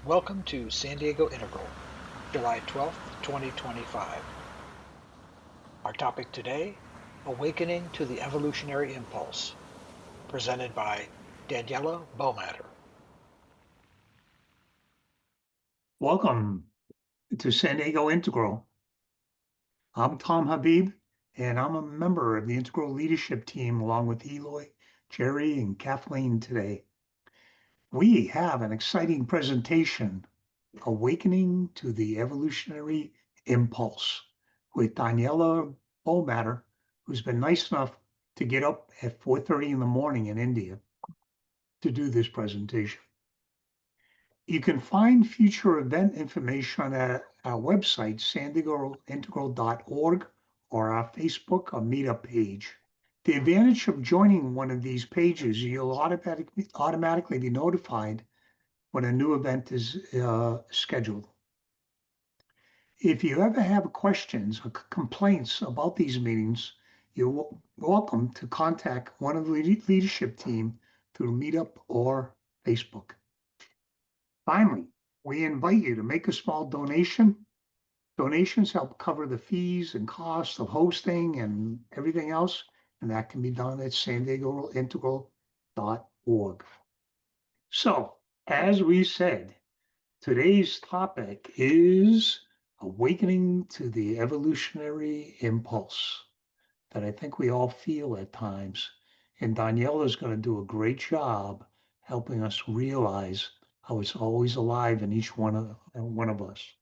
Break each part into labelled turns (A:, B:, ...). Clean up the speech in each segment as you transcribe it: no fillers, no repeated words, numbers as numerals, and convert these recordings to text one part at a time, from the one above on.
A: Welcome to San Diego Integral, July 12th, 2025. Our topic today, Awakening to the Evolutionary Impulse, presented by Daniela Bomatter.
B: Welcome to San Diego Integral. I'm Tom Habib, and I'm a member of the Integral Leadership Team along with Eloy, Jerry, and Kathleen today. We have an exciting presentation, Awakening to the Evolutionary Impulse, with Daniela Bomatter, who's been nice enough to get up at 4:30 in the morning in India to do this presentation. You can find future event information at our website, sandiegointegral.org, or our Facebook or Meetup page. The advantage of joining one of these pages, you'll automatically be notified when a new event is scheduled. If you ever have questions or complaints about these meetings, you're welcome to contact one of the leadership team through Meetup or Facebook. Finally, we invite you to make a small donation. Donations help cover the fees and costs of hosting and everything else, and that can be done at sandiegointegral.org. So, as we said, today's topic is awakening to the evolutionary impulse that I think we all feel at times. And Daniela is going to do a great job helping us realize how it's always alive in each one of us.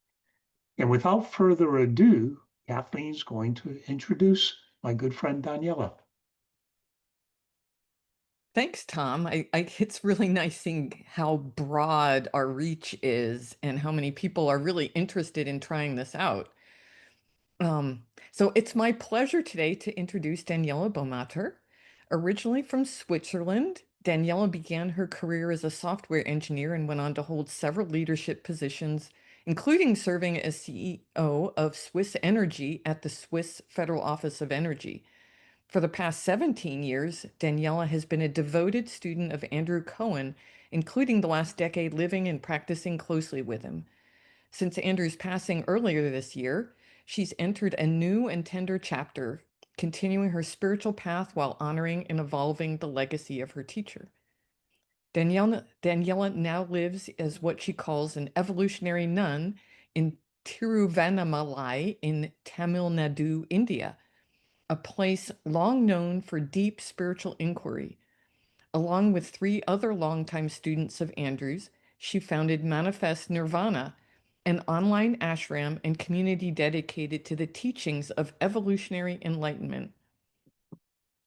B: And without further ado, Kathleen's going to introduce my good friend Daniela.
C: Thanks, Tom. It's really nice seeing how broad our reach is and how many people are really interested in trying this out. So it's my pleasure today to introduce Daniela Bomatter. Originally from Switzerland, Daniela began her career as a software engineer and went on to hold several leadership positions, including serving as CEO of Swiss Energy at the Swiss Federal Office of Energy. For the past 17 years, Daniela has been a devoted student of Andrew Cohen, including the last decade living and practicing closely with him. Since Andrew's passing earlier this year, she's entered a new and tender chapter, continuing her spiritual path while honoring and evolving the legacy of her teacher. Daniela now lives as what she calls an evolutionary nun in Tiruvannamalai in Tamil Nadu, India, a place long known for deep spiritual inquiry. Along with 3 other longtime students of Andrew's, she founded Manifest Nirvana, an online ashram and community dedicated to the teachings of evolutionary enlightenment.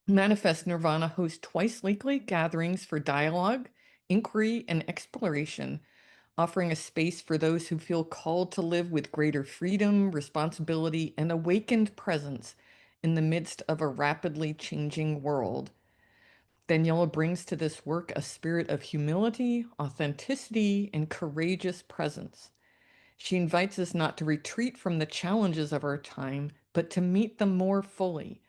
C: Manifest Nirvana hosts twice weekly gatherings for dialogue, inquiry, and exploration, offering a space for those who feel called to live with greater freedom, responsibility, and awakened presence in the midst of a rapidly changing world. Daniela brings to this work a spirit of humility, authenticity, and courageous presence. She invites us not to retreat from the challenges of our time, but to meet them more fully,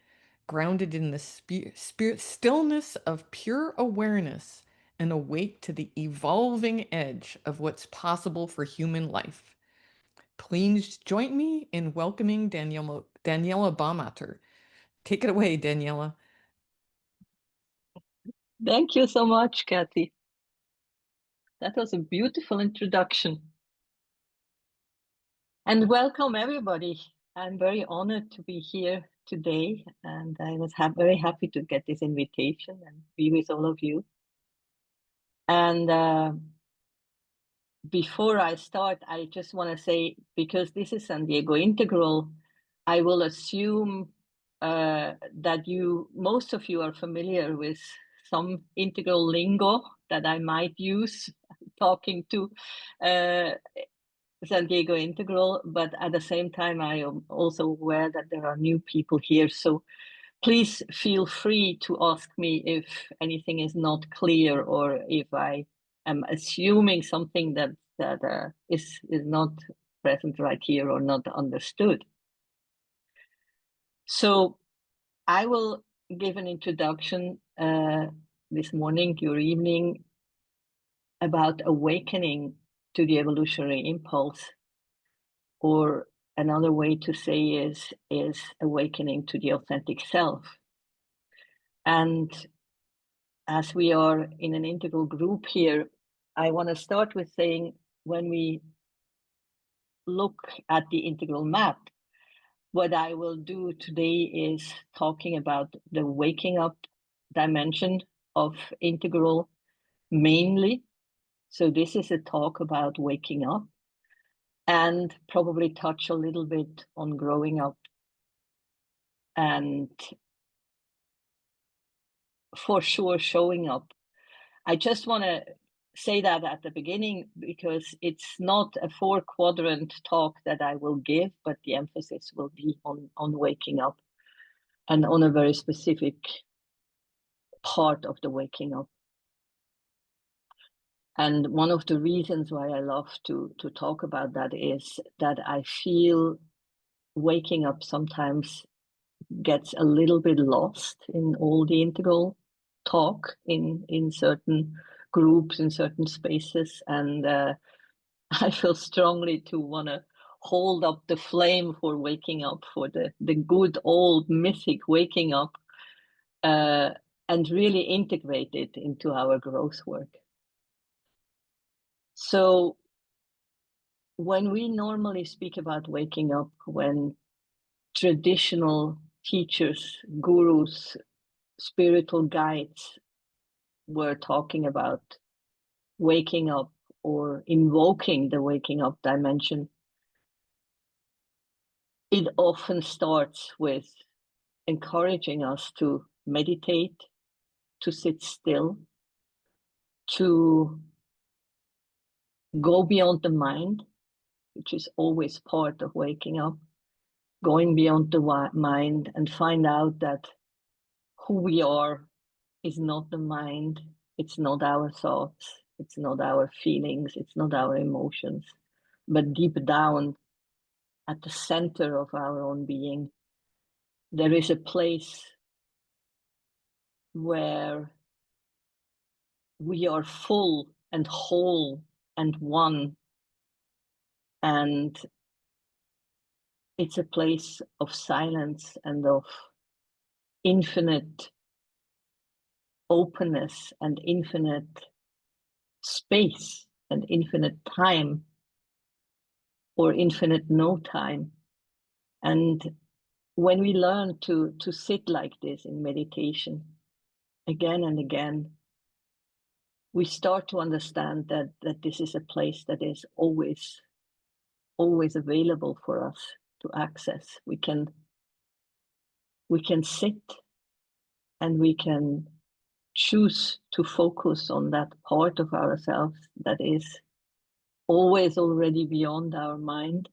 C: grounded in the spirit stillness of pure awareness and awake to the evolving edge of what's possible for human life. Please join me in welcoming Daniela Bomatter. Take it away, Daniela.
D: Thank you so much, Kathy. That was a beautiful introduction. And welcome, everybody. I'm very honored to be here today, and I was very happy to get this invitation and be with all of you. And before I start, I just want to say, because this is San Diego Integral, I will assume that most of you are familiar with some integral lingo that I might use talking to San Diego Integral, but at the same time, I am also aware that there are new people here. So please feel free to ask me if anything is not clear or if I am assuming something that is not present right here or not understood. So I will give an introduction this morning, your evening, about awakening to the evolutionary impulse, or another way to say is awakening to the authentic self. And as we are in an integral group here, I want to start with saying, when we look at the integral map, what I will do today is talking about the waking up dimension of integral mainly. So this is a talk about waking up, and probably touch a little bit on growing up, and for sure showing up. I just want to say that at the beginning, because it's not a 4-quadrant talk that I will give, but the emphasis will be on waking up, and on a very specific part of the waking up. And one of the reasons why I love to talk about that is that I feel waking up sometimes gets a little bit lost in all the integral talk in certain groups, in certain spaces. And I feel strongly to want to hold up the flame for waking up, for the good old mythic waking up, and really integrate it into our growth work. So when we normally speak about waking up, when traditional teachers, gurus, spiritual guides were talking about waking up or invoking the waking up dimension, it often starts with encouraging us to meditate, to sit still, to go beyond the mind, which is always part of waking up, going beyond the mind and find out that who we are is not the mind, it's not our thoughts, it's not our feelings, it's not our emotions, but deep down at the center of our own being, there is a place where we are full and whole and one. And it's a place of silence and of infinite openness and infinite space and infinite time, or infinite no time. And when we learn to sit like this in meditation again and again, we start to understand that this is a place that is always available for us to access. We can sit and we can choose to focus on that part of ourselves that is always already beyond our mind,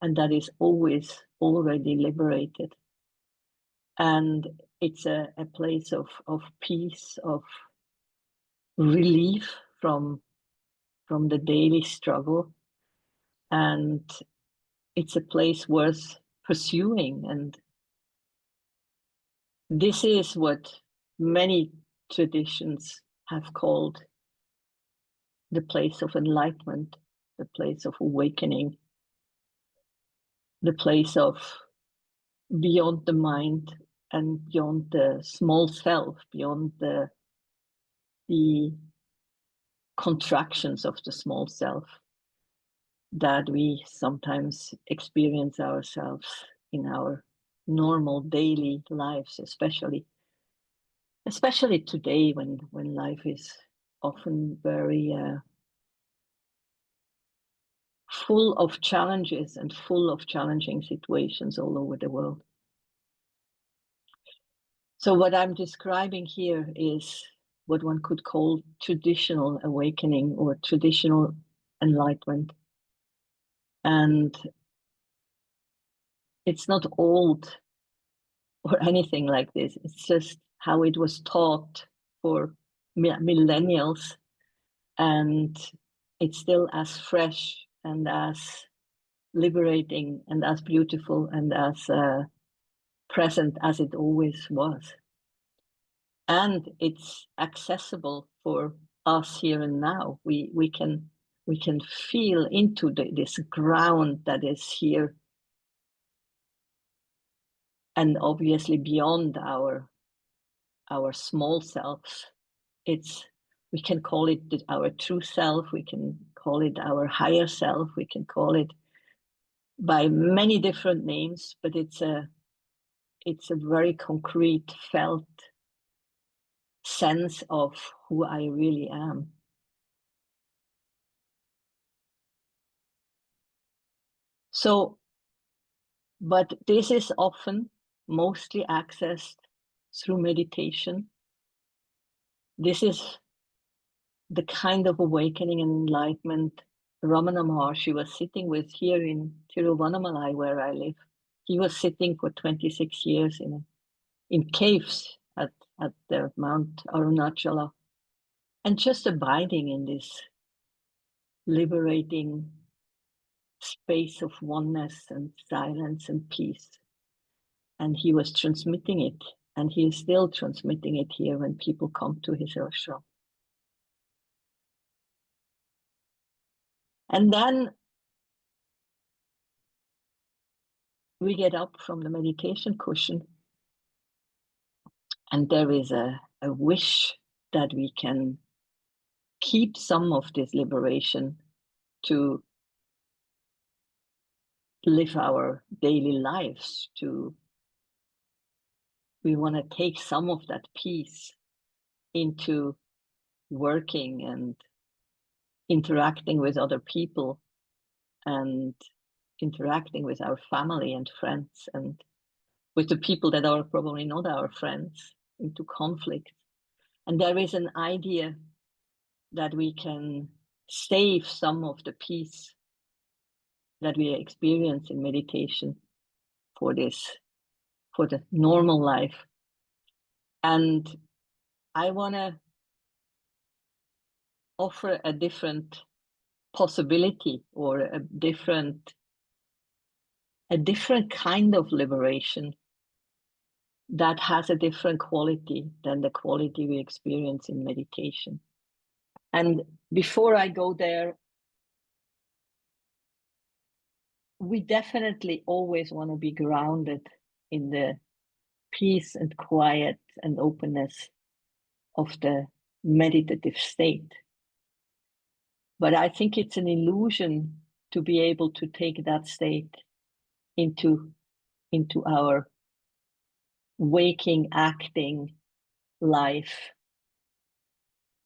D: and that is always already liberated. And it's a place of peace, of relief from the daily struggle. And it's a place worth pursuing. And this is what many traditions have called the place of enlightenment, the place of awakening, the place of beyond the mind and beyond the small self, beyond the contractions of the small self that we sometimes experience ourselves in our normal daily lives, especially today when life is often very full of challenges and full of challenging situations all over the world. So what I'm describing here is what one could call traditional awakening or traditional enlightenment. And it's not old or anything like this. It's just how it was taught for millennials. And it's still as fresh and as liberating and as beautiful and as present as it always was. And it's accessible for us here and now. We can we can feel into this ground that is here, and obviously beyond our small selves. We can call it our true self, we can call it our higher self, we can call it by many different names, but it's a very concrete, felt sense of who I really am. So, but this is often mostly accessed through meditation. This is the kind of awakening and enlightenment Ramana Maharshi was sitting with here in Tiruvannamalai, where I live. He was sitting for 26 years in caves at the Mount Arunachala, and just abiding in this liberating space of oneness and silence and peace. And he was transmitting it, and he is still transmitting it here when people come to his ashram. And then we get up from the meditation cushion, and there is a wish that we can keep some of this liberation to live our daily lives. We want to take some of that peace into working and interacting with other people and interacting with our family and friends and with the people that are probably not our friends, into conflict. And there is an idea that we can save some of the peace that we experience in meditation for the normal life. And I want to offer a different possibility, or a different kind of liberation that has a different quality than the quality we experience in meditation. And before I go there, we definitely always want to be grounded in the peace and quiet and openness of the meditative state. But I think it's an illusion to be able to take that state into our waking, acting life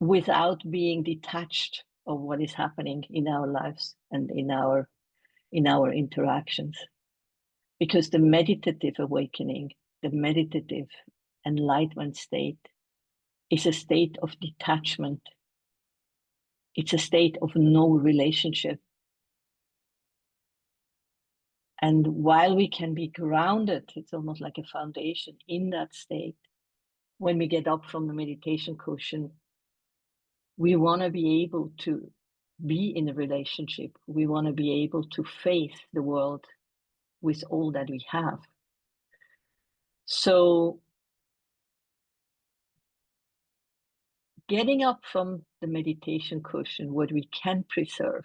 D: without being detached of what is happening in our lives and in our interactions. Because the meditative awakening, the meditative enlightenment state, is a state of detachment. It's a state of no relationship. And while we can be grounded, it's almost like a foundation in that state. When we get up from the meditation cushion, we want to be able to be in a relationship. We want to be able to face the world with all that we have. So getting up from the meditation cushion, what we can preserve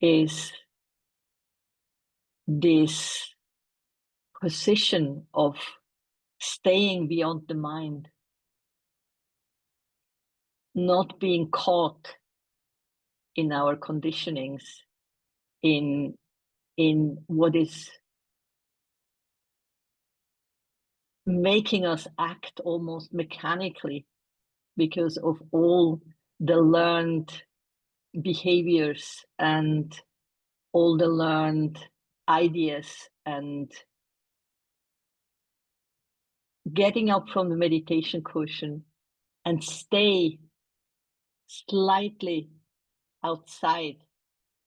D: is this position of staying beyond the mind, not being caught in our conditionings, in what is making us act almost mechanically because of all the learned behaviors and all the learned ideas. And getting up from the meditation cushion and stay slightly outside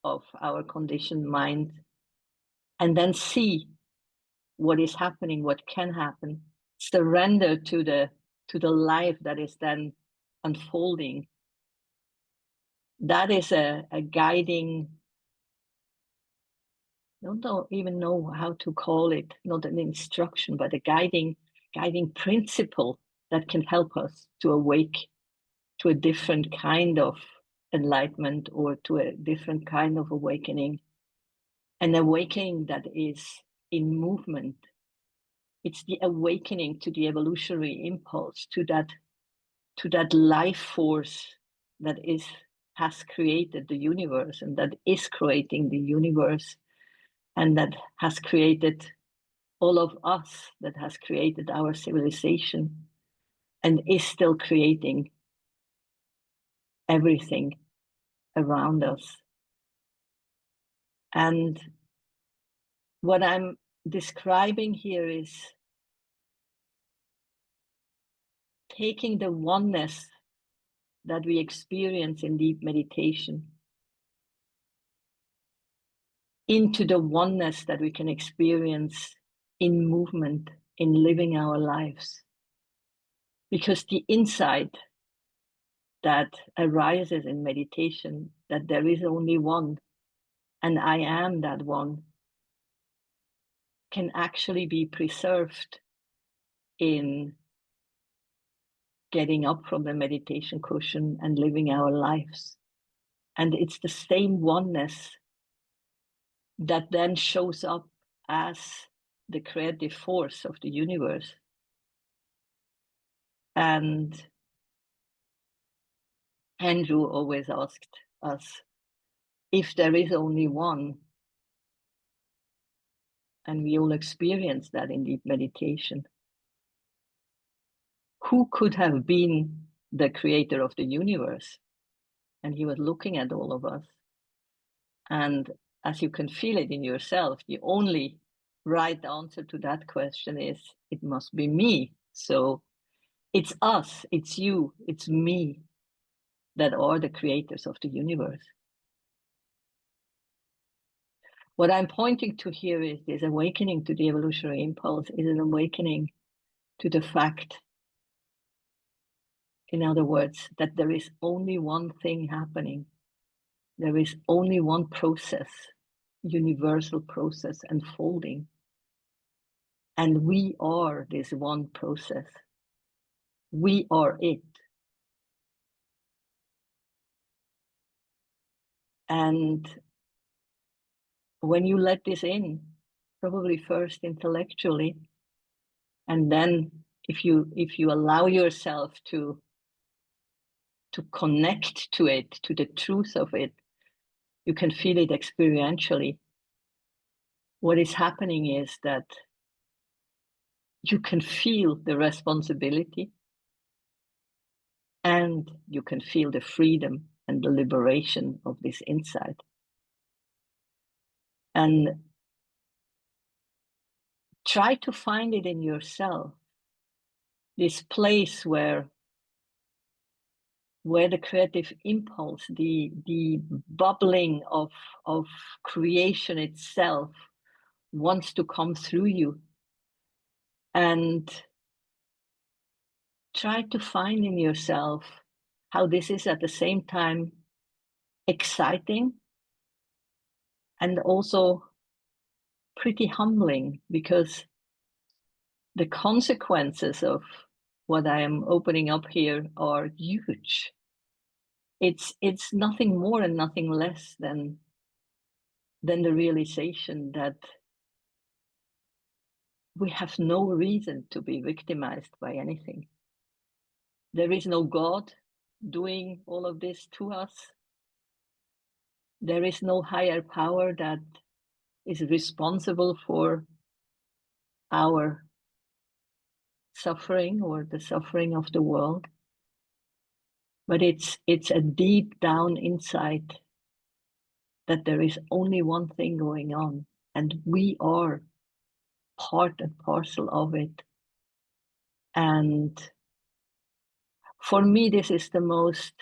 D: of our conditioned mind, and then see what is happening, what can happen, surrender to the life that is then unfolding. That is a guiding, I don't even know how to call it, not an instruction, but a guiding principle that can help us to awake to a different kind of enlightenment or to a different kind of awakening, an awakening that is in movement. It's the awakening to the evolutionary impulse, to that life force that has created the universe and that is creating the universe and that has created all of us, that has created our civilization and is still creating everything around us. And what I'm describing here is taking the oneness that we experience in deep meditation into the oneness that we can experience in movement, in living our lives. Because the insight that arises in meditation, that there is only one, and I am that one, can actually be preserved in getting up from the meditation cushion and living our lives. And it's the same oneness that then shows up as the creative force of the universe. And Andrew always asked us, if there is only one, and we all experience that in deep meditation, who could have been the creator of the universe? And he was looking at all of us. And as you can feel it in yourself, the only right answer to that question is, it must be me. So it's us, it's you, it's me that are the creators of the universe. What I'm pointing to here is this awakening to the evolutionary impulse is an awakening to the fact, in other words, that there is only one thing happening. There is only one process, universal process unfolding. And we are this one process. We are it. And when you let this in, probably first intellectually, and then if you allow yourself to connect to it, to the truth of it, you can feel it experientially. What is happening is that you can feel the responsibility and you can feel the freedom and the liberation of this insight. And try to find it in yourself, this place where the creative impulse, the bubbling of creation itself wants to come through you. And try to find in yourself how this is at the same time exciting and also pretty humbling, because the consequences of what I am opening up here are huge. It's nothing more and nothing less than the realization that we have no reason to be victimized by anything. There is no God doing all of this to us. There is no higher power that is responsible for our suffering or the suffering of the world. But it's a deep down insight that there is only one thing going on, and we are part and parcel of it. And for me, this is the most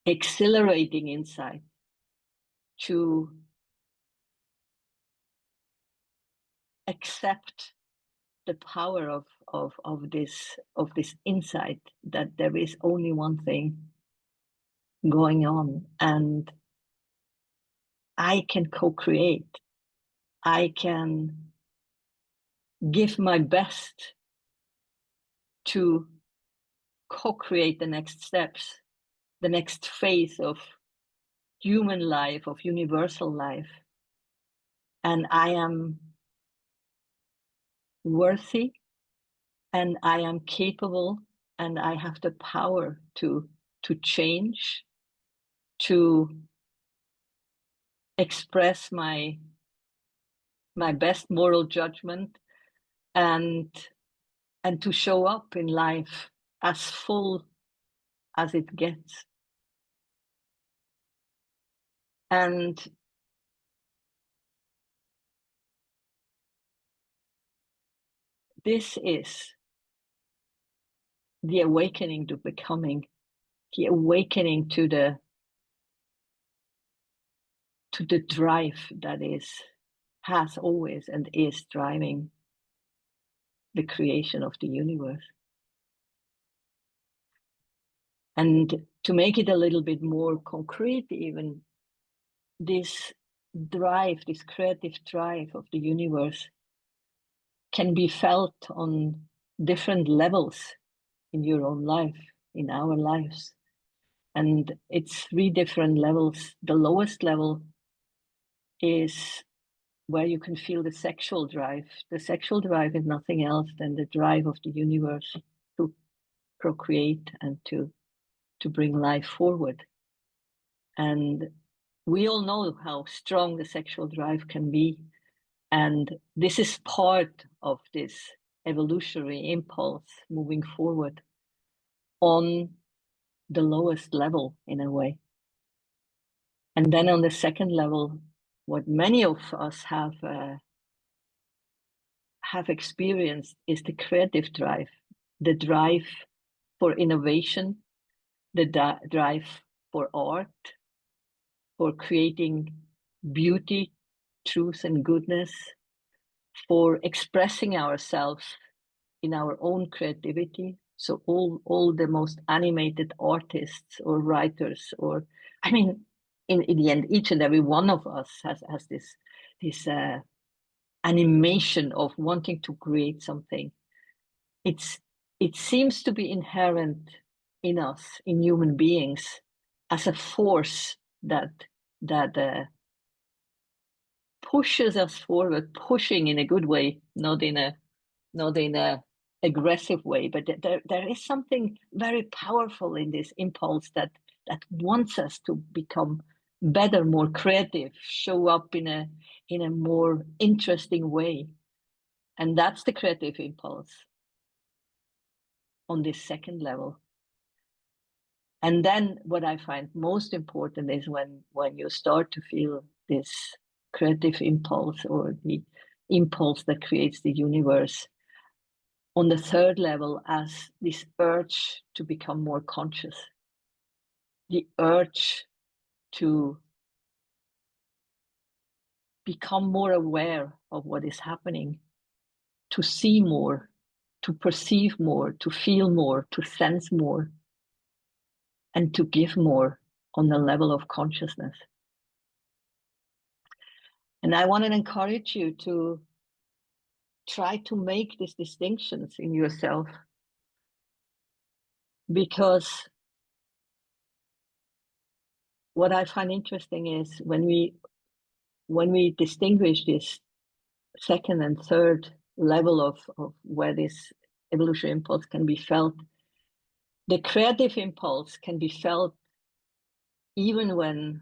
D: exhilarating insight, to accept the power of this insight that there is only one thing going on, and I can co-create. I can give my best to co-create the next steps the next phase of human life, of universal life. And I am worthy, and I am capable, and I have the power to change, to express my best moral judgment, and to show up in life as full as it gets. And this is the awakening to becoming, the awakening to the drive that has always and is driving the creation of the universe. And to make it a little bit more concrete, even, this drive, this creative drive of the universe can be felt on different levels in your own life, in our lives. And it's 3 different levels. The lowest level is where you can feel the sexual drive. The sexual drive is nothing else than the drive of the universe to procreate and to bring life forward. And we all know how strong the sexual drive can be. And this is part of this evolutionary impulse moving forward on the lowest level, in a way. And then on the second level, what many of us have experienced is the creative drive, the drive for innovation, the drive for art, for creating beauty, truth, and goodness, for expressing ourselves in our own creativity. So all the most animated artists or writers, or I mean, in the end, each and every one of us has this animation of wanting to create something. It seems to be inherent in us, in human beings, as a force that pushes us forward, pushing in a good way, not in a aggressive way, but there is something very powerful in this impulse that wants us to become better, more creative, show up in a more interesting way. And that's the creative impulse on this second level. And then what I find most important is when you start to feel this creative impulse, or the impulse that creates the universe, on the third level, as this urge to become more conscious, the urge to become more aware of what is happening, to see more, to perceive more, to feel more, to sense more, and to give more on the level of consciousness. And I want to encourage you to try to make these distinctions in yourself, because what I find interesting is when we distinguish this second and third level of where this evolutionary impulse can be felt, the creative impulse can be felt even when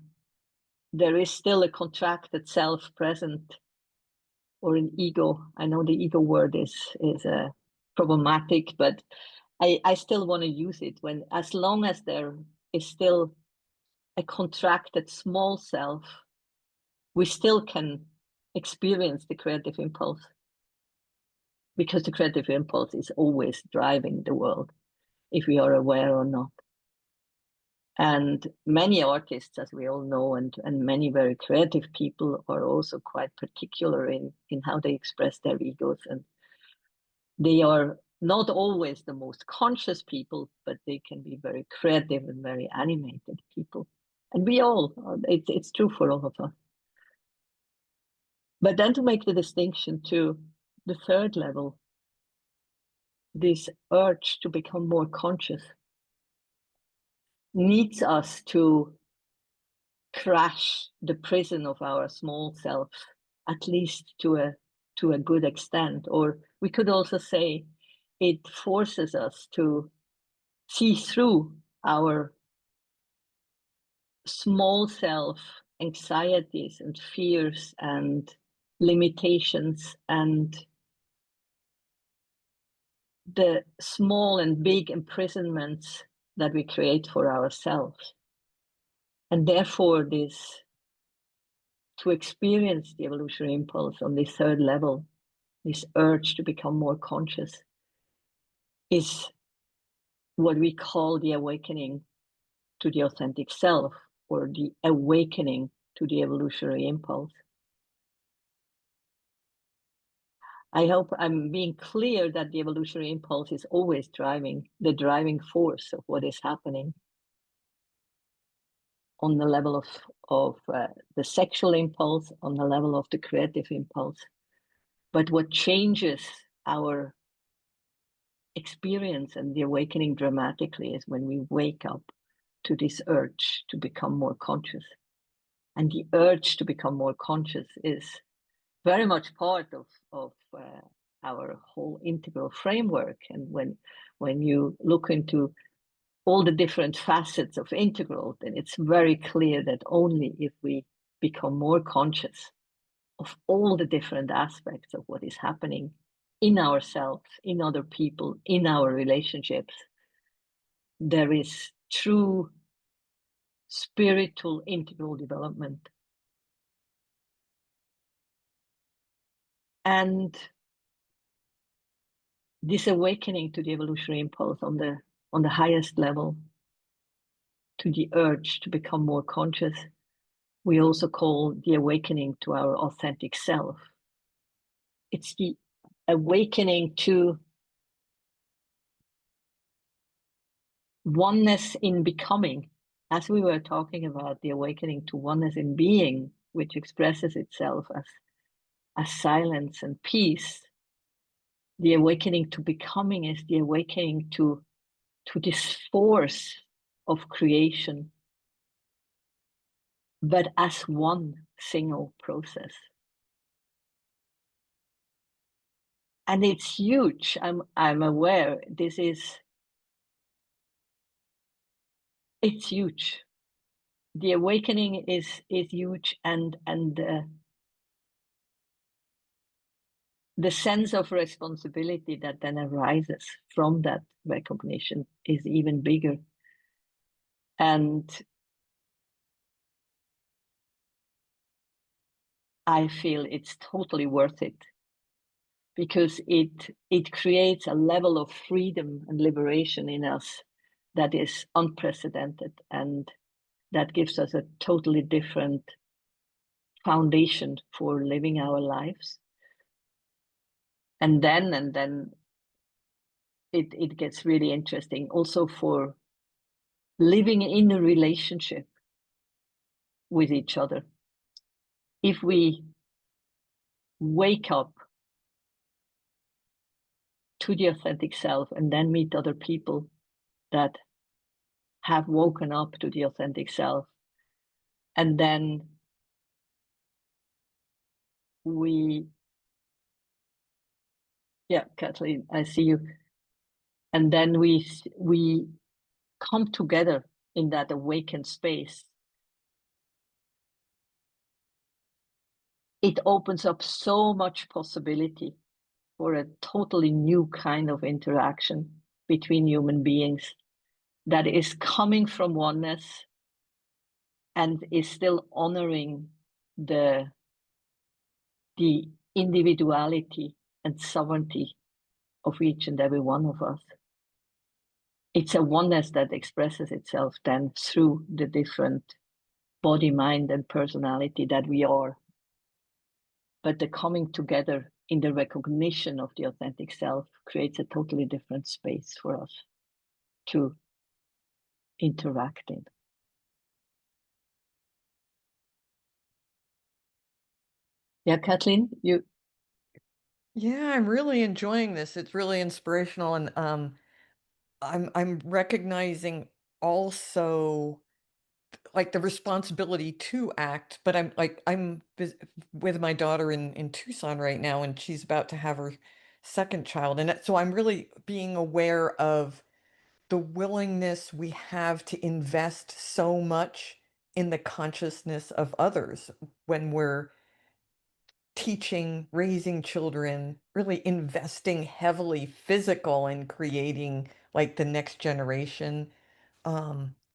D: there is still a contracted self present, or an ego. I know the ego word is problematic, but I still want to use it, when, as long as there is still a contracted small self, we still can experience the creative impulse, because the creative impulse is always driving the world, if we are aware or not. And many artists, as we all know, and many very creative people are also quite particular in how they express their egos. And they are not always the most conscious people, but they can be very creative and very animated people. And we all, it's true for all of us. But then to make the distinction to the third level, this urge to become more conscious, needs us to crash the prison of our small self, at least to a good extent. Or we could also say it forces us to see through our small self anxieties and fears and limitations and the small and big imprisonments that we create for ourselves. And therefore, this to experience the evolutionary impulse on this third level, this urge to become more conscious, is what we call the awakening to the authentic self, or the awakening to the evolutionary impulse. I hope I'm being clear that the evolutionary impulse is always the driving force of what is happening on the level of the sexual impulse, on the level of the creative impulse. But what changes our experience and the awakening dramatically is when we wake up to this urge to become more conscious. And the urge to become more conscious is very much part of our whole integral framework. And when you look into all the different facets of integral, then it's very clear that only if we become more conscious of all the different aspects of what is happening in ourselves, in other people, in our relationships, there is true spiritual integral development. And this awakening to the evolutionary impulse on the highest level, to the urge to become more conscious, we also call the awakening to our authentic self. It's the awakening to oneness in becoming, as we were talking about the awakening to oneness in being, which expresses itself as silence and peace. The awakening to becoming is the awakening to this force of creation, but as one single process. And it's huge. I'm aware it's huge. The awakening is huge, and the sense of responsibility that then arises from that recognition is even bigger. And I feel it's totally worth it, because it creates a level of freedom and liberation in us that is unprecedented, and that gives us a totally different foundation for living our lives. And then it gets really interesting also for living in a relationship with each other. If we wake up to the authentic self and then meet other people that have woken up to the authentic self, and then Kathleen, I see you. And then we come together in that awakened space. It opens up so much possibility for a totally new kind of interaction between human beings that is coming from oneness and is still honoring the individuality and sovereignty of each and every one of us. It's a oneness that expresses itself then through the different body, mind, and personality that we are. But the coming together in the recognition of the authentic self creates a totally different space for us to interact in. Yeah, Kathleen, you.
C: Yeah, I'm really enjoying this. It's really inspirational, and I'm recognizing also like the responsibility to act, but I'm with my daughter in Tucson right now, and she's about to have her second child, and so I'm really being aware of the willingness we have to invest so much in the consciousness of others when we're teaching, raising children, really investing heavily physical in creating like the next generation,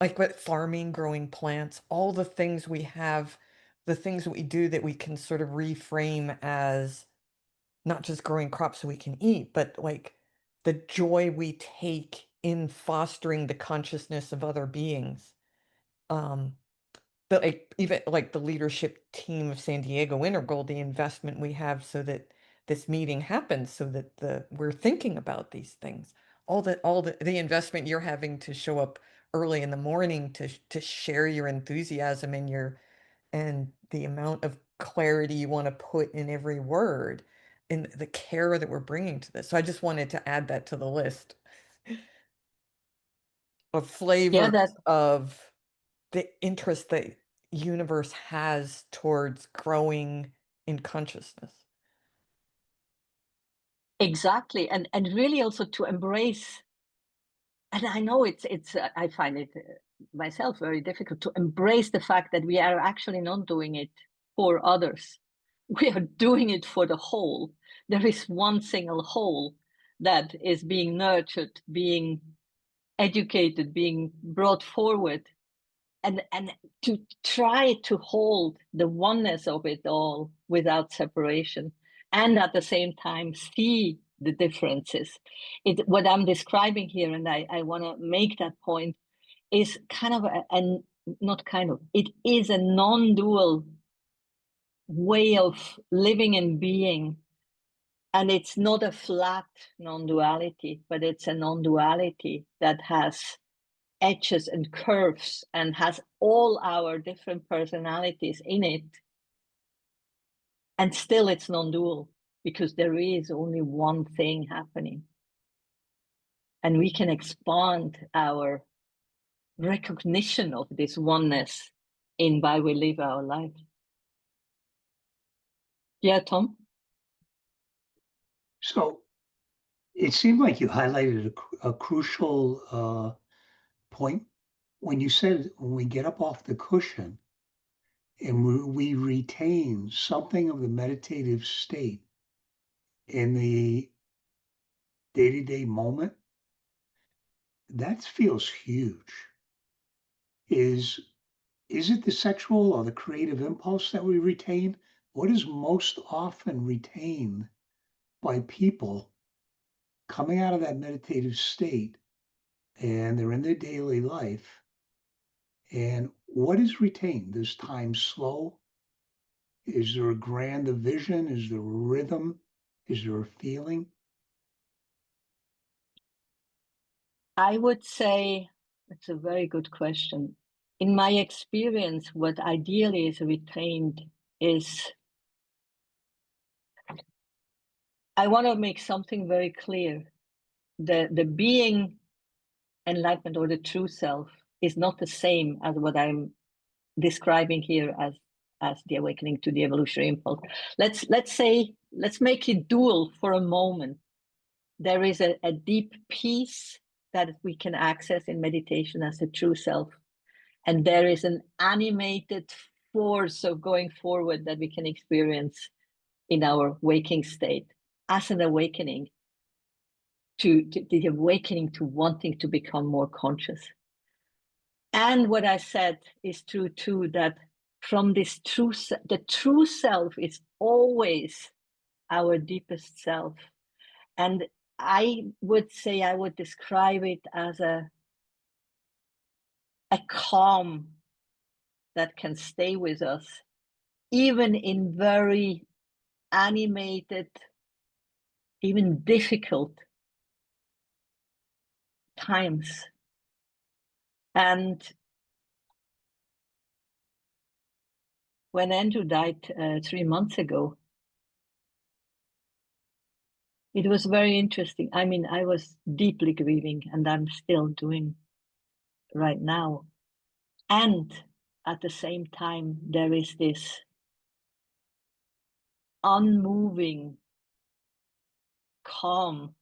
C: like what farming, growing plants, all the things we have, the things that we do that we can sort of reframe as not just growing crops so we can eat, but like the joy we take in fostering the consciousness of other beings. Um, but like even like the leadership team of San Diego Integral, the investment we have so that this meeting happens, so that we're thinking about these things. All the investment you're having to show up early in the morning to share your enthusiasm and the amount of clarity you want to put in every word, and the care that we're bringing to this. So I just wanted to add that to the list of
D: Yeah,
C: flavors
D: that
C: of the interest the universe has towards growing in consciousness.
D: exactly, and really also to embrace. And I know it's I find it myself very difficult to embrace the fact that we are actually not doing it for others. We are doing it for the whole. There is one single whole that is being nurtured, being educated, being brought forward, and to try to hold the oneness of it all without separation, and at the same time see the differences. What I'm describing here, and I want to make that point, is kind of not kind of, it is a non-dual way of living and being. And it's not a flat non-duality, but it's a non-duality that has edges and curves and has all our different personalities in it. And still it's non-dual because there is only one thing happening. And we can expand our recognition of this oneness in by we live our life. Yeah, Tom?
B: So it seemed like you highlighted a crucial point when you said when we get up off the cushion and we retain something of the meditative state in the day-to-day moment, that feels huge. Is it the sexual or the creative impulse that we retain? What is most often retained by people coming out of that meditative state and they're in their daily life? And what is retained? Does time slow? Is there a grander vision? Is there a rhythm? Is there a feeling?
D: I would say it's a very good question. In my experience, what ideally is retained is, I want to make something very clear. The being enlightenment or the true self is not the same as what I'm describing here as the awakening to the evolutionary impulse. Let's make it dual for a moment. There is a deep peace that we can access in meditation as a true self. And there is an animated force of going forward that we can experience in our waking state as an awakening to the awakening to wanting to become more conscious. And what I said is true too, that from this the true self is always our deepest self. And I would say, I would describe it as a calm that can stay with us, even in very animated, even difficult times. And when Andrew died 3 months ago, it was very interesting. I mean, I was deeply grieving, and I'm still doing. right now. And at the same time, there is this unmoving calm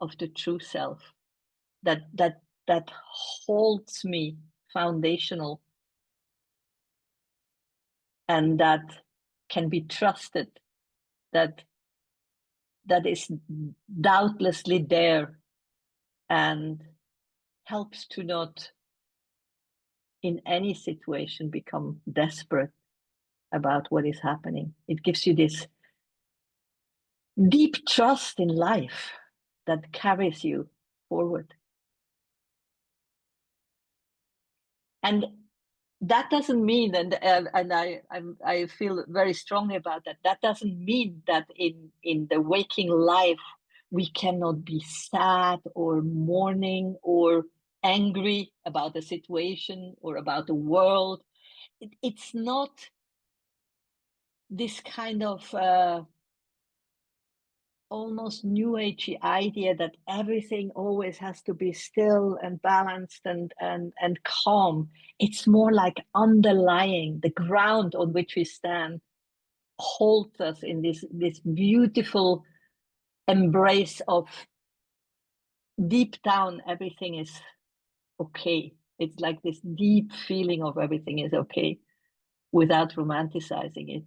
D: of the true self that holds me foundational, and that can be trusted, that is doubtlessly there, and helps to not in any situation become desperate about what is happening. It gives you this deep trust in life that carries you forward. And that doesn't mean, and I feel very strongly about that. That doesn't mean that in the waking life we cannot be sad or mourning or angry about the situation or about the world. It's not this kind of almost new agey idea that everything always has to be still and balanced and calm. It's more like underlying the ground on which we stand holds us in this beautiful embrace of deep down everything is okay. It's like this deep feeling of everything is okay without romanticizing it.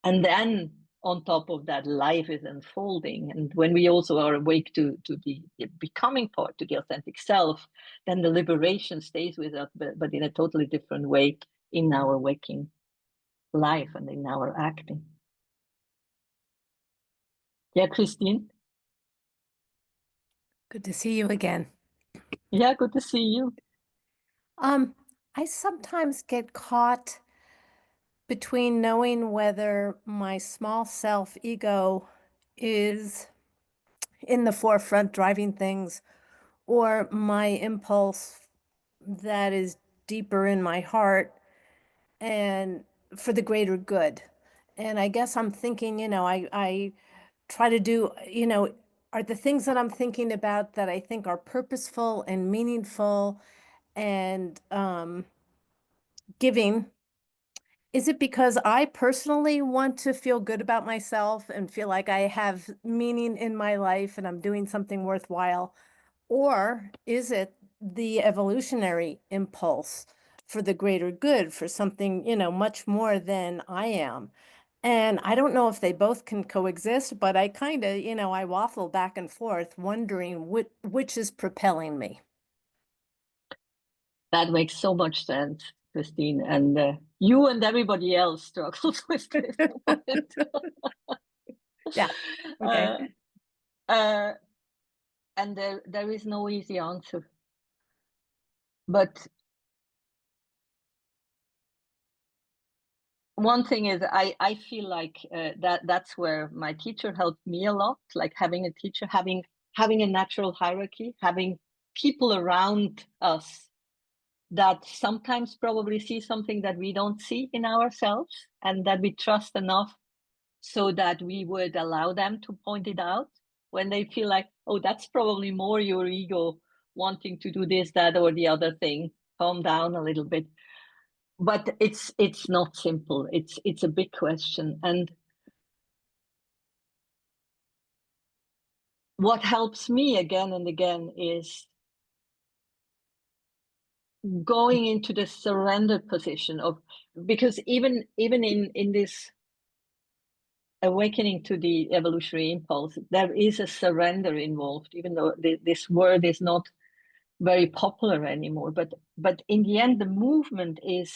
D: And then on top of that, life is unfolding. And when we also are awake to the becoming part, to the authentic self, then the liberation stays with us, but in a totally different way in our waking life and in our acting. Yeah, Christine?
E: Good to see you again.
D: Yeah, good to see you.
E: I sometimes get caught between knowing whether my small self ego is in the forefront driving things or my impulse that is deeper in my heart and for the greater good. And I guess I'm thinking, I try to do, are the things that I'm thinking about that I think are purposeful and meaningful and giving, is it because I personally want to feel good about myself and feel like I have meaning in my life and I'm doing something worthwhile? Or is it the evolutionary impulse for the greater good, for something, much more than I am? And I don't know if they both can coexist, but I kind of, I waffle back and forth wondering which is propelling me.
D: That makes so much sense, Christine. And you and everybody else struggles with this.
E: Yeah. Okay.
D: And there is no easy answer. But one thing is, I feel like that's where my teacher helped me a lot. Like having a teacher, having a natural hierarchy, having people around us that sometimes probably see something that we don't see in ourselves and that we trust enough so that we would allow them to point it out when they feel like, oh, that's probably more your ego wanting to do this, that, or the other thing. Calm down a little bit. But it's not simple. It's a big question. And what helps me again and again is going into the surrender position of, because even in this awakening to the evolutionary impulse, there is a surrender involved, even though this word is not very popular anymore. But in the end, the movement is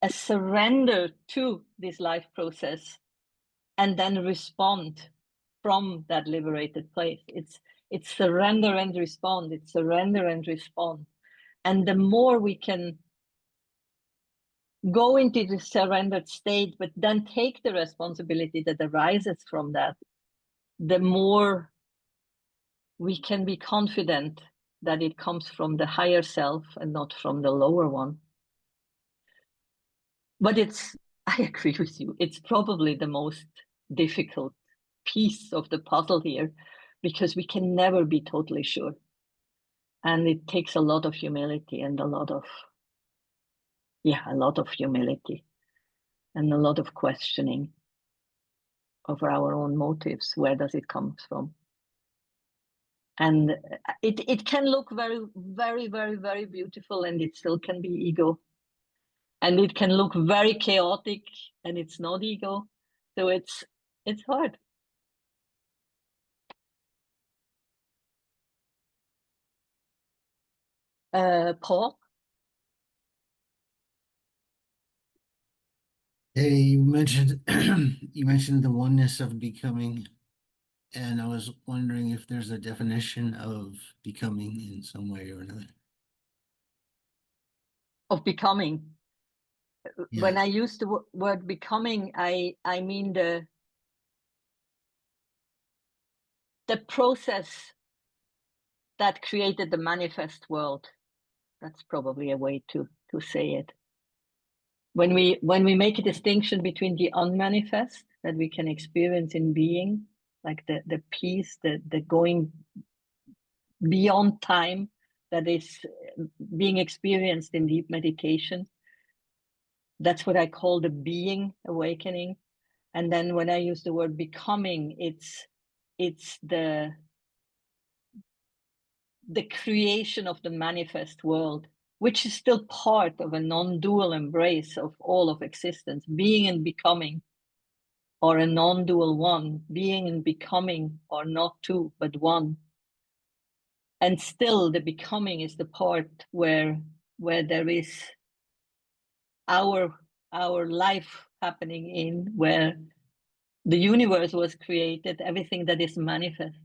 D: a surrender to this life process and then respond from that liberated place. It's surrender and respond. It's surrender and respond. And the more we can go into the surrendered state, but then take the responsibility that arises from that, the more we can be confident that it comes from the higher self and not from the lower one. But I agree with you, it's probably the most difficult piece of the puzzle here, because we can never be totally sure. And it takes a lot of humility and a lot of humility and a lot of questioning of our own motives. Where does it come from? And it can look very, very, very, very beautiful, and it still can be ego. And it can look very chaotic, and it's not ego. So it's hard. Paul?
F: Hey, you mentioned the oneness of becoming, and I was wondering if there's a definition of becoming in some way or another.
D: Of becoming.
F: Yeah.
D: When I use the word becoming, I mean the process that created the manifest world. That's probably a way to say it. When we make a distinction between the unmanifest that we can experience in being, like the peace, the going beyond time that is being experienced in deep meditation, that's what I call the being awakening. And then when I use the word becoming, it's the creation of the manifest world, which is still part of a non-dual embrace of all of existence. Being and becoming are a non-dual one. Being and becoming are not two, but one. And still the becoming is the part where there is our life happening in, where the universe was created, everything that is manifest.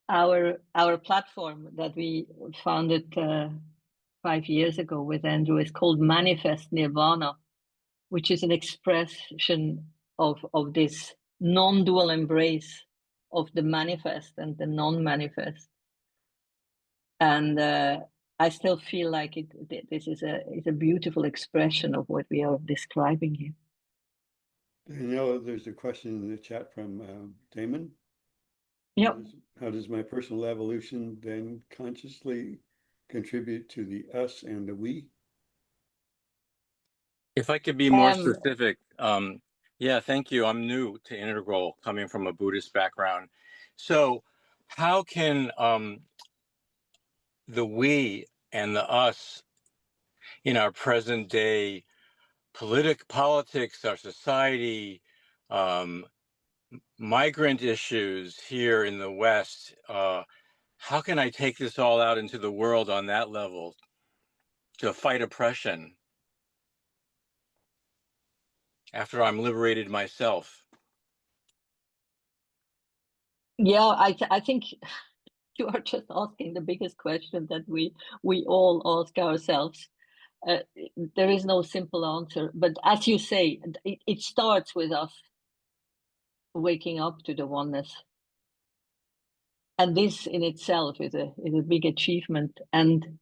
D: Our platform that we founded 5 years ago with Andrew is called Manifest Nirvana, which is an expression of this non-dual embrace of the manifest and the non-manifest. And I still feel like this is a beautiful expression of what we are describing here.
G: Daniela, there's a question in the chat from Damon.
D: Yep.
G: How does my personal evolution then consciously contribute to the us and the we?
H: If I could be more specific, yeah, thank you. I'm new to Integral, coming from a Buddhist background. So how can the we and the us in our present day politics, our society, migrant issues here in the West, how can I take this all out into the world on that level to fight oppression after I'm liberated myself?
D: Yeah, I think you are just asking the biggest question that we all ask ourselves. There is no simple answer, but as you say, it starts with us waking up to the oneness. And this in itself is a big achievement. And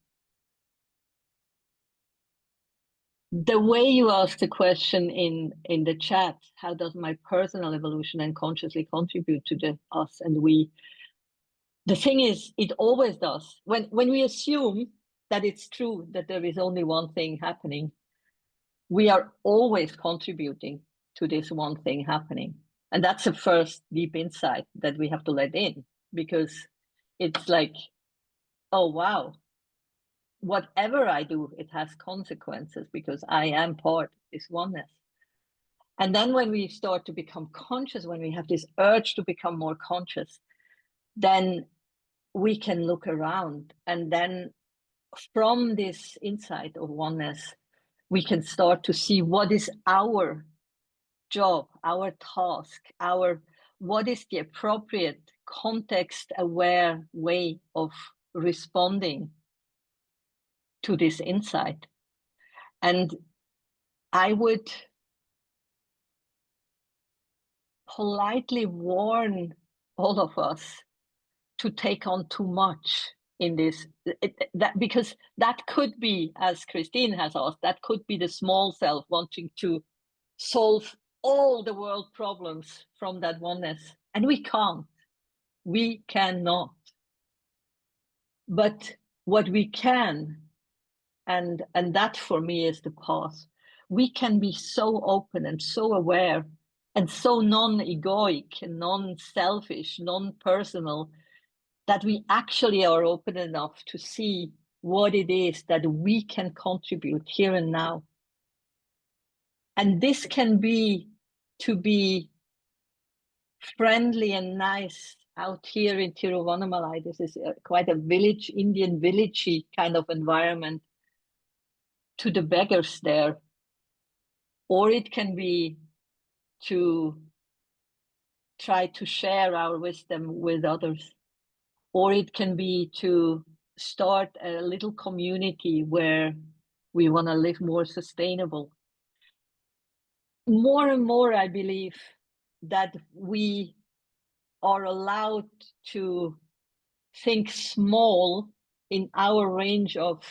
D: the way you ask the question in the chat, how does my personal evolution and consciously contribute to the us and we? The thing is, it always does. When we assume that it's true that there is only one thing happening, we are always contributing to this one thing happening. And that's the first deep insight that we have to let in, because it's like, oh, wow, whatever I do, it has consequences because I am part of this oneness. And then when we start to become conscious, when we have this urge to become more conscious, then we can look around, and then from this insight of oneness, we can start to see what is our job, our task, what is the appropriate context-aware way of responding to this insight. And I would politely warn all of us to take on too much in this, because that could be, as Christine has asked, that could be the small self wanting to solve all the world problems from that oneness. And we can't. We cannot. But what we can, and that for me is the path, we can be so open and so aware and so non-egoic and non-selfish, non-personal, that we actually are open enough to see what it is that we can contribute here and now. And this can be to be friendly and nice out here in Tiruvannamalai. This is quite a village, Indian villagey kind of environment, to the beggars there. Or it can be to try to share our wisdom with others. Or it can be to start a little community where we want to live more sustainable. More and more, I believe that we are allowed to think small in our range of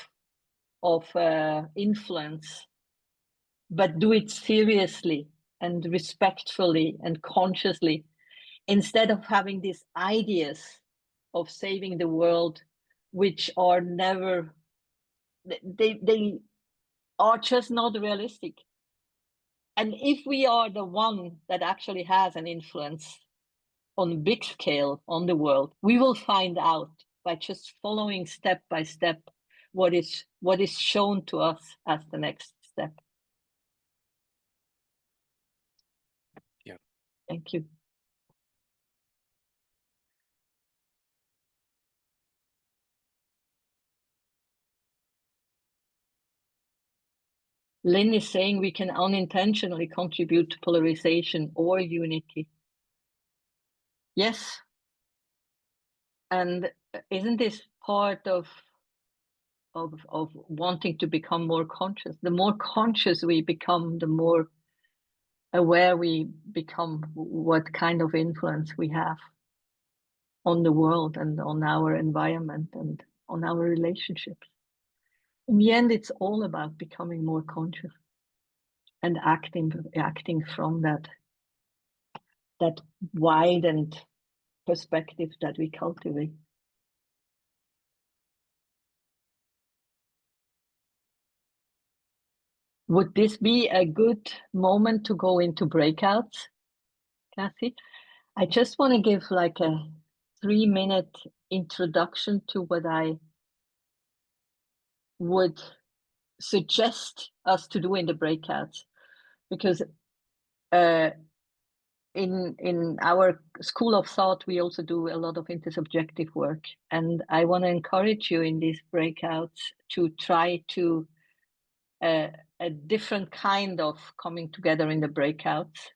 D: influence, but do it seriously and respectfully and consciously, instead of having these ideas of saving the world, which are never, they are just not realistic. And if we are the one that actually has an influence on big scale on the world, we will find out by just following step by step what is shown to us as the next step.
H: Yeah.
D: Thank you. Lynn is saying we can unintentionally contribute to polarization or unity. Yes. And isn't this part of wanting to become more conscious? The more conscious we become, the more aware we become what kind of influence we have on the world and on our environment and on our relationships. In the end, it's all about becoming more conscious and acting from that widened perspective that we cultivate. Would this be a good moment to go into breakouts, Kathy? I just want to give like a 3-minute introduction to what I would suggest us to do in the breakouts, because in our school of thought, we also do a lot of intersubjective work, and I want to encourage you in these breakouts to try to a different kind of coming together in the breakouts.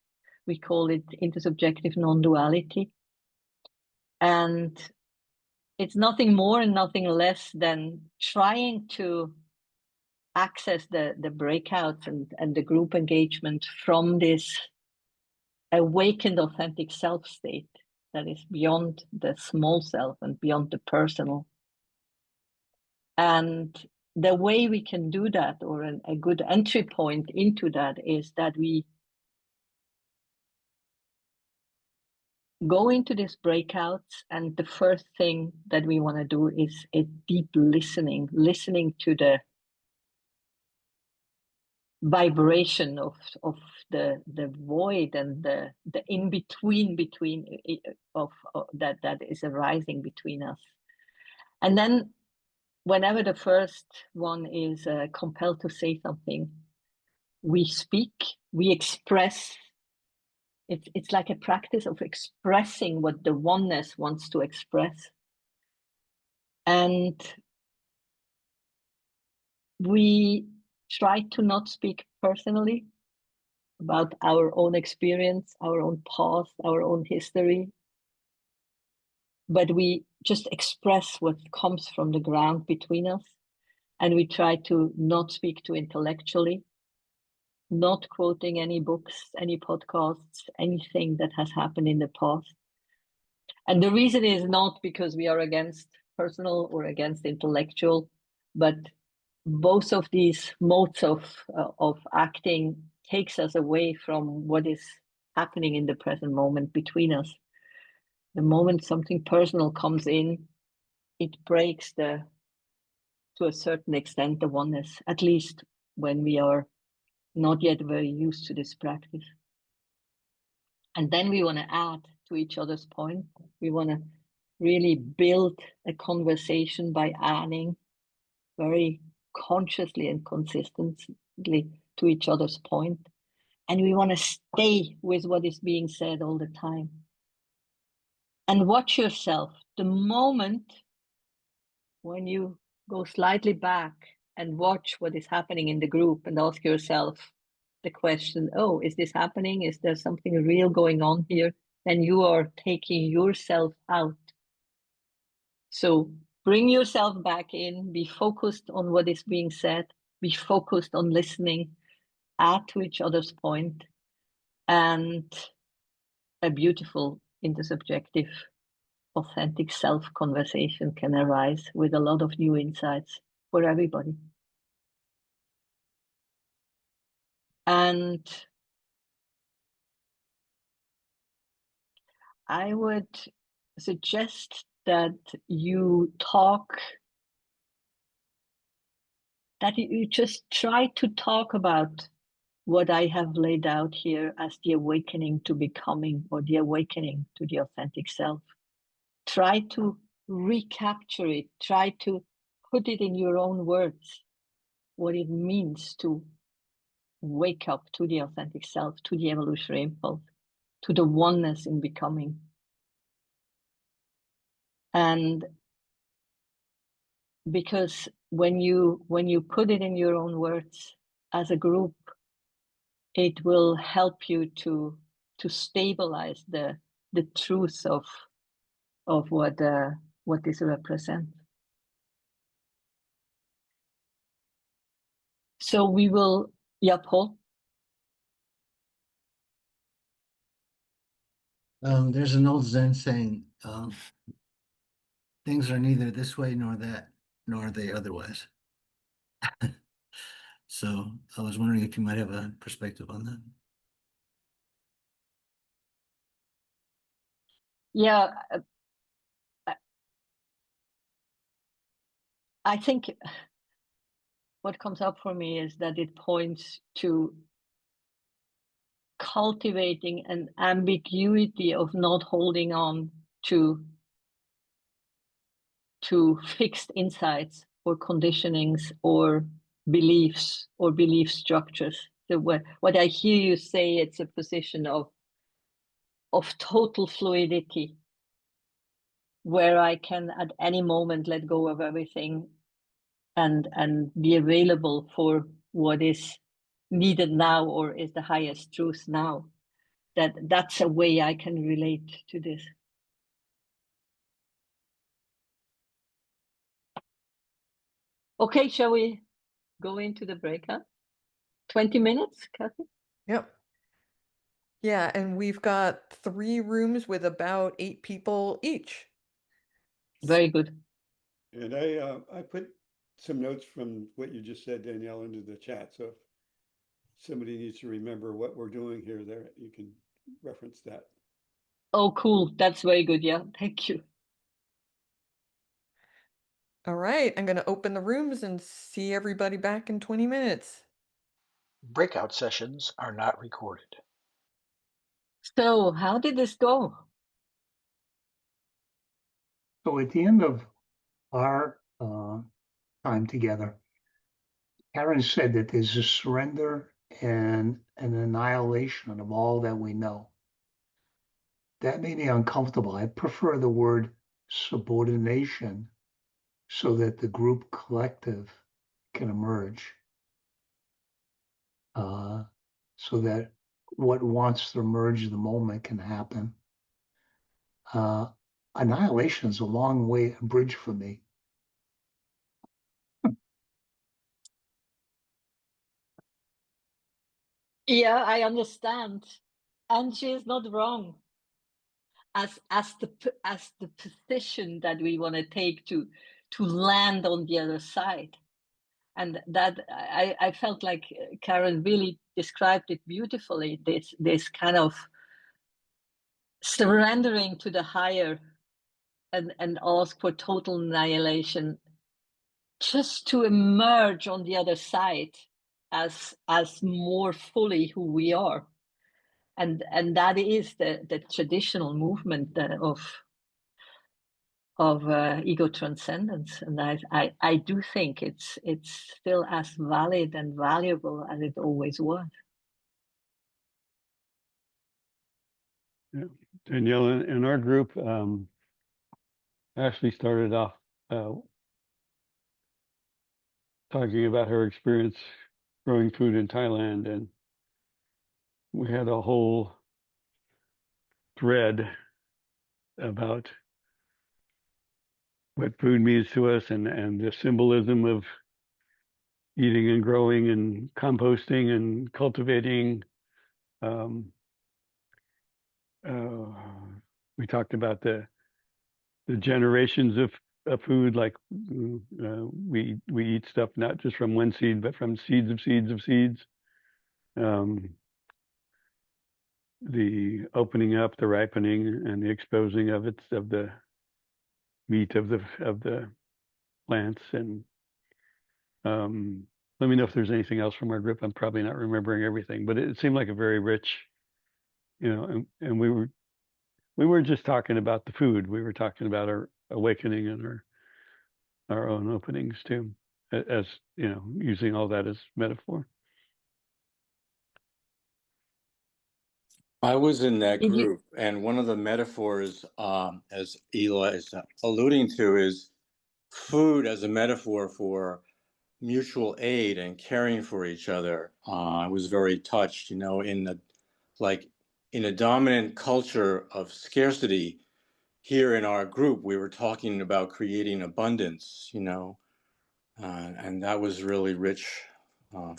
D: We call it intersubjective non-duality, and it's nothing more and nothing less than trying to access the breakouts and the group engagement from this awakened authentic self state that is beyond the small self and beyond the personal. And the way we can do that, or a good entry point into that, is that we go into these breakouts, and the first thing that we want to do is a deep listening to the vibration of the void and the in between of that is arising between us. And then whenever the first one is compelled to say something, we speak, we express. It's like a practice of expressing what the oneness wants to express. And we try to not speak personally about our own experience, our own past, our own history, but we just express what comes from the ground between us. And we try to not speak too intellectually, not quoting any books, any podcasts, anything that has happened in the past. And the reason is not because we are against personal or against intellectual, but both of these modes of acting takes us away from what is happening in the present moment between us. The moment something personal comes in, it breaks to a certain extent, the oneness, at least when we are not yet very used to this practice. And then we want to add to each other's point. We want to really build a conversation by adding very consciously and consistently to each other's point. And we want to stay with what is being said all the time. And watch yourself. The moment when you go slightly back and watch what is happening in the group and ask yourself the question, oh, is this happening? Is there something real going on here? Then you are taking yourself out. So bring yourself back in, be focused on what is being said, be focused on listening, add to each other's point, and a beautiful intersubjective, authentic self conversation can arise with a lot of new insights for everybody. And I would suggest that you just try to talk about what I have laid out here as the awakening to becoming, or the awakening to the authentic self. Try to recapture it, try to put it in your own words, what it means to wake up to the authentic self, to the evolutionary impulse, to the oneness in becoming. And because when you put it in your own words as a group, it will help you to stabilize the truth of what this represents. So we will, yeah, Paul.
F: There's an old Zen saying, things are neither this way nor that, nor are they otherwise. So I was wondering if you might have a perspective on that.
D: Yeah, I think what comes up for me is that it points to cultivating an ambiguity of not holding on to fixed insights or conditionings or beliefs or belief structures. So what I hear you say, it's a position of total fluidity, where I can at any moment let go of everything and be available for what is needed now, or is the highest truth now. That's a way I can relate to this. Okay, shall we go into the breakout? 20 minutes, Kathy?
C: Yep. Yeah, and we've got 3 rooms with about 8 people each.
D: Very good.
G: And I put some notes from what you just said, Danielle, into the chat. So if somebody needs to remember what we're doing here, there you can reference that.
D: Oh, cool. That's very good. Yeah, thank you.
C: All right, I'm going to open the rooms and see everybody back in 20 minutes.
A: Breakout sessions are not recorded.
D: So how did this go?
B: So at the end of our time together, Karen said that there's a surrender and an annihilation of all that we know. That made me uncomfortable. I prefer the word subordination so that the group collective can emerge. So that what wants to emerge in the moment can happen. Annihilation is a long way, a bridge for me.
D: Yeah, I understand. And she is not wrong. As the position that we want to take to land on the other side. And that I felt like Karen really described it beautifully, this kind of surrendering to the higher and ask for total annihilation, just to emerge on the other side as more fully who we are. And that is the traditional movement of ego transcendence. And I do think it's still as valid and valuable as it always was.
I: Yeah. Daniela, in our group, Ashley started off talking about her experience growing food in Thailand, and we had a whole thread about what food means to us and the symbolism of eating and growing and composting and cultivating. We talked about the generations of food, like we eat stuff not just from one seed, but from seeds of seeds of seeds. The opening up, the ripening, and the exposing of the meat of the plants. And let me know if there's anything else from our group. I'm probably not remembering everything, but it seemed like a very rich, and we were just talking about the food. We were talking about our awakening and our own openings too, as using all that as metaphor.
H: I was in that group, and one of the metaphors, as Ela is alluding to, is food as a metaphor for mutual aid and caring for each other. I was very touched, in a dominant culture of scarcity. Here in our group, we were talking about creating abundance, and that was really rich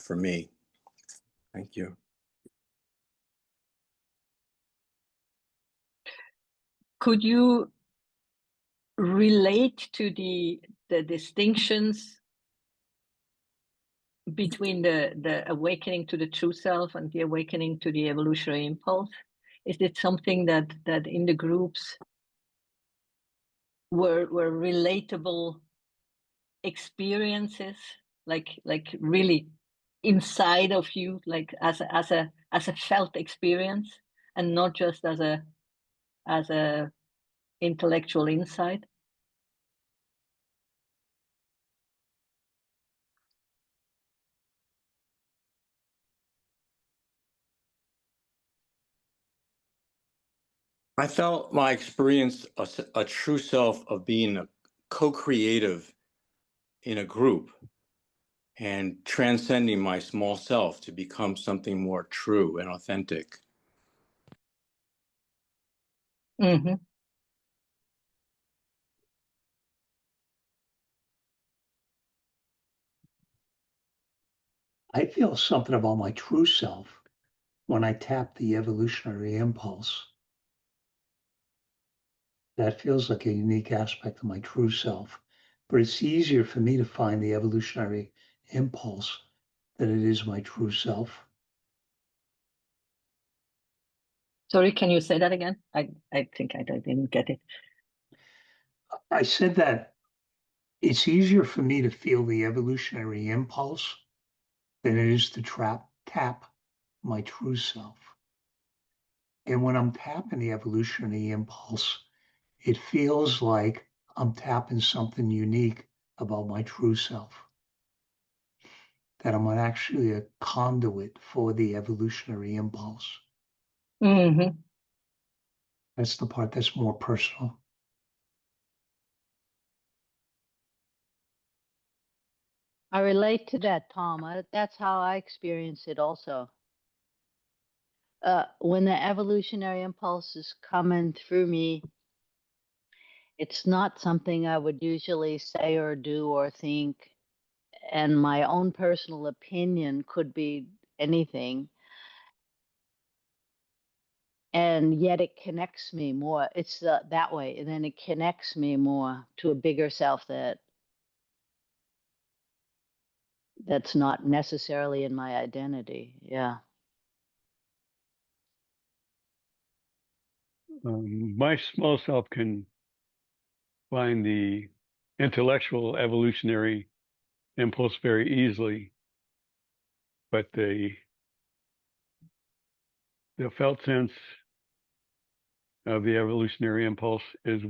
H: for me. Thank you.
D: Could you relate to the distinctions between the awakening to the true self and the awakening to the evolutionary impulse? Is it something that in the groups were relatable experiences, like really inside of you, like as a felt experience, and not just as a intellectual insight?
H: I felt my experience a true self of being a co-creative in a group and transcending my small self to become something more true and authentic.
D: Mm-hmm.
B: I feel something about my true self when I tap the evolutionary impulse. That feels like a unique aspect of my true self, but it's easier for me to find the evolutionary impulse than it is my true self.
D: Sorry, can you say that again? I think I didn't get it.
B: I said that it's easier for me to feel the evolutionary impulse than it is to tap my true self. And when I'm tapping the evolutionary impulse, it feels like I'm tapping something unique about my true self, that I'm actually a conduit for the evolutionary impulse.
D: Mm-hmm.
B: That's the part that's more personal.
J: I relate to that, Tom. That's how I experience it also. When the evolutionary impulse is coming through me, it's not something I would usually say or do or think. And my own personal opinion could be anything. And yet it connects me more. It's that way. And then it connects me more to a bigger self that's not necessarily in my identity. Yeah.
I: My small self can find the intellectual evolutionary impulse very easily, but the felt sense of the evolutionary impulse is,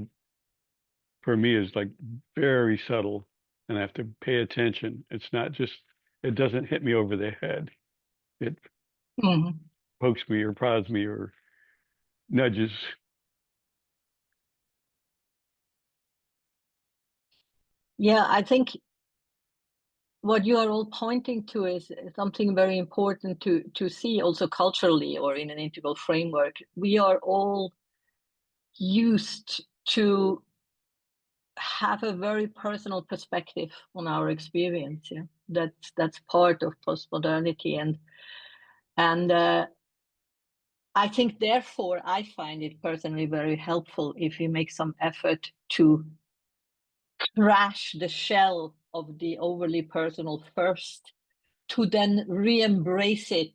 I: for me, is like very subtle, and I have to pay attention. It's not just, it doesn't hit me over the head. It
D: Mhm.
I: pokes me or prods me or nudges.
D: Yeah, I think what you are all pointing to is something very important to see also culturally or in an integral framework. We are all used to have a very personal perspective on our experience. Yeah, that's part of postmodernity, and I think therefore I find it personally very helpful if we make some effort to crash the shell of the overly personal first, to then re-embrace it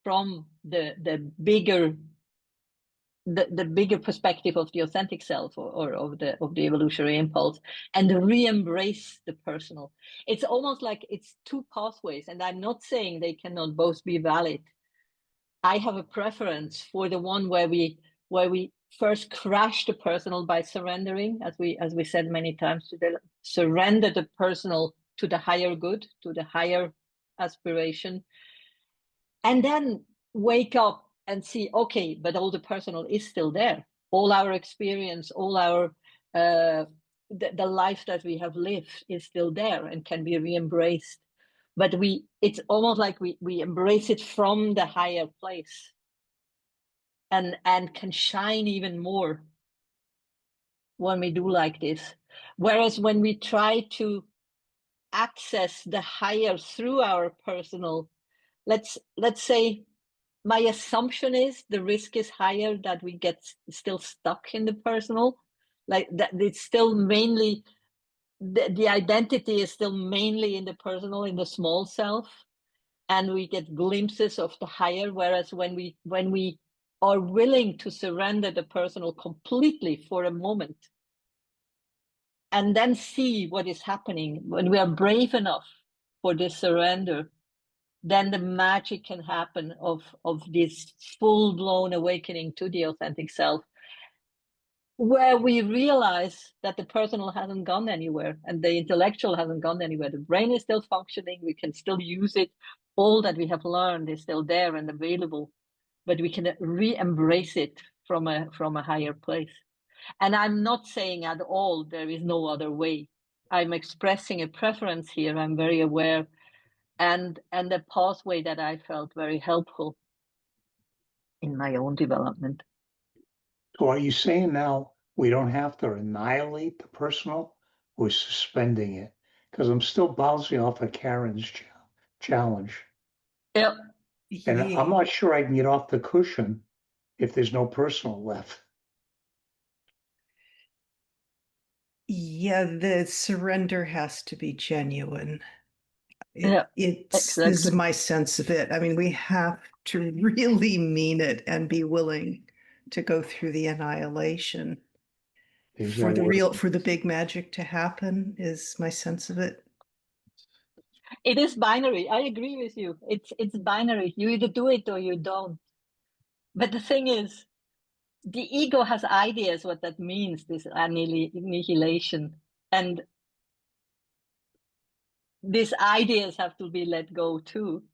D: from the bigger the bigger perspective of the authentic self or of the evolutionary impulse, and re-embrace the personal. It's almost like it's two pathways, and I'm not saying they cannot both be valid. I have a preference for the one where we first crash the personal by surrendering, as we said many times today, surrender the personal to the higher good, to the higher aspiration, and then wake up and see, okay, but all the personal is still there. All our experience, all our the life that we have lived is still there and can be re-embraced. But it's almost like we embrace it from the higher place, and can shine even more when we do like this. Whereas when we try to access the higher through our personal, let's say, my assumption is the risk is higher that we get still stuck in the personal, like that it's still mainly the identity is still mainly in the personal, in the small self, and we get glimpses of the higher. Whereas when we are willing to surrender the personal completely for a moment and then see what is happening, when we are brave enough for this surrender, then the magic can happen of this full-blown awakening to the authentic self, where we realize that the personal hasn't gone anywhere and the intellectual hasn't gone anywhere. The brain is still functioning, we can still use it, all that we have learned is still there and available, but we can re-embrace it from a higher place. And I'm not saying at all there is no other way. I'm expressing a preference here. I'm very aware, and a pathway that I felt very helpful in my own development.
B: So are you saying now we don't have to annihilate the personal? We're suspending it? Because I'm still bouncing off of Karen's challenge.
D: Yeah.
B: And I'm not sure I can get off the cushion if there's no personal left.
K: Yeah, the surrender has to be genuine.
D: Yeah,
K: This is
D: exactly.
K: my sense of it. I mean, we have to really mean it and be willing to go through the annihilation
B: There's
K: for
B: no word.
K: for the big magic to happen, is my sense of it.
D: It is binary. I agree with you. It's binary. You either do it or you don't. But the thing is, the ego has ideas what that means, this annihilation, and these ideas have to be let go too.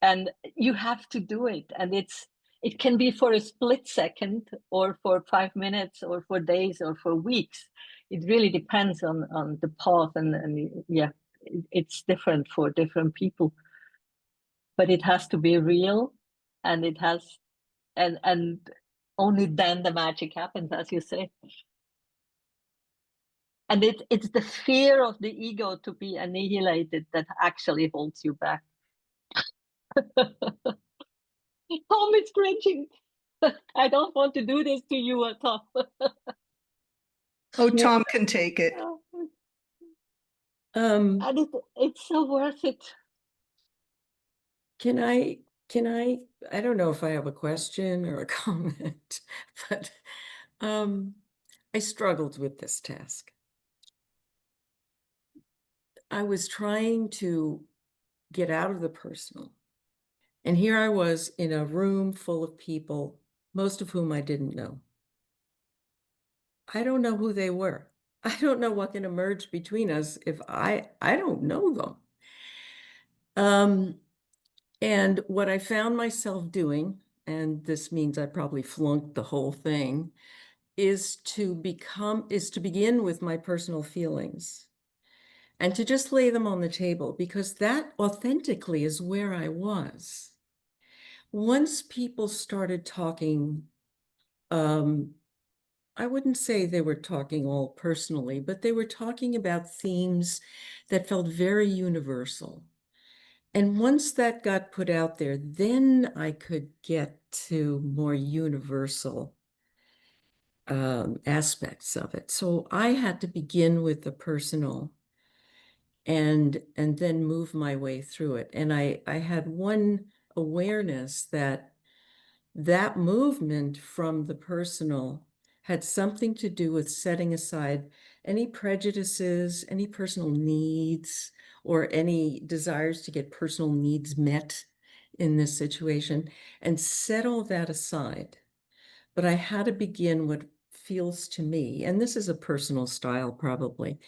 D: And you have to do it, and it can be for a split second or for 5 minutes or for days or for weeks. It really depends on the path, and yeah, it's different for different people, but it has to be real, and it has, and only then the magic happens, as you say. And it's the fear of the ego to be annihilated that actually holds you back. Tom is cringing. I don't want to do this to you, Tom.
K: Oh, Tom can take it.
D: And it's so worth it.
L: Can I, I don't know if I have a question or a comment, but I struggled with this task. I was trying to get out of the personal. And here I was in a room full of people, most of whom I didn't know. I don't know who they were. I don't know what can emerge between us if I don't know them. And what I found myself doing, and this means I probably flunked the whole thing, is to begin with my personal feelings and to just lay them on the table, because that authentically is where I was. Once people started talking, I wouldn't say they were talking all personally, but they were talking about themes that felt very universal. And once that got put out there, then I could get to more universal aspects of it. So I had to begin with the personal and then move my way through it. And I had one awareness that movement from the personal had something to do with setting aside any prejudices, any personal needs, or any desires to get personal needs met in this situation, and set all that aside. But I had to begin what feels to me, and this is a personal style probably,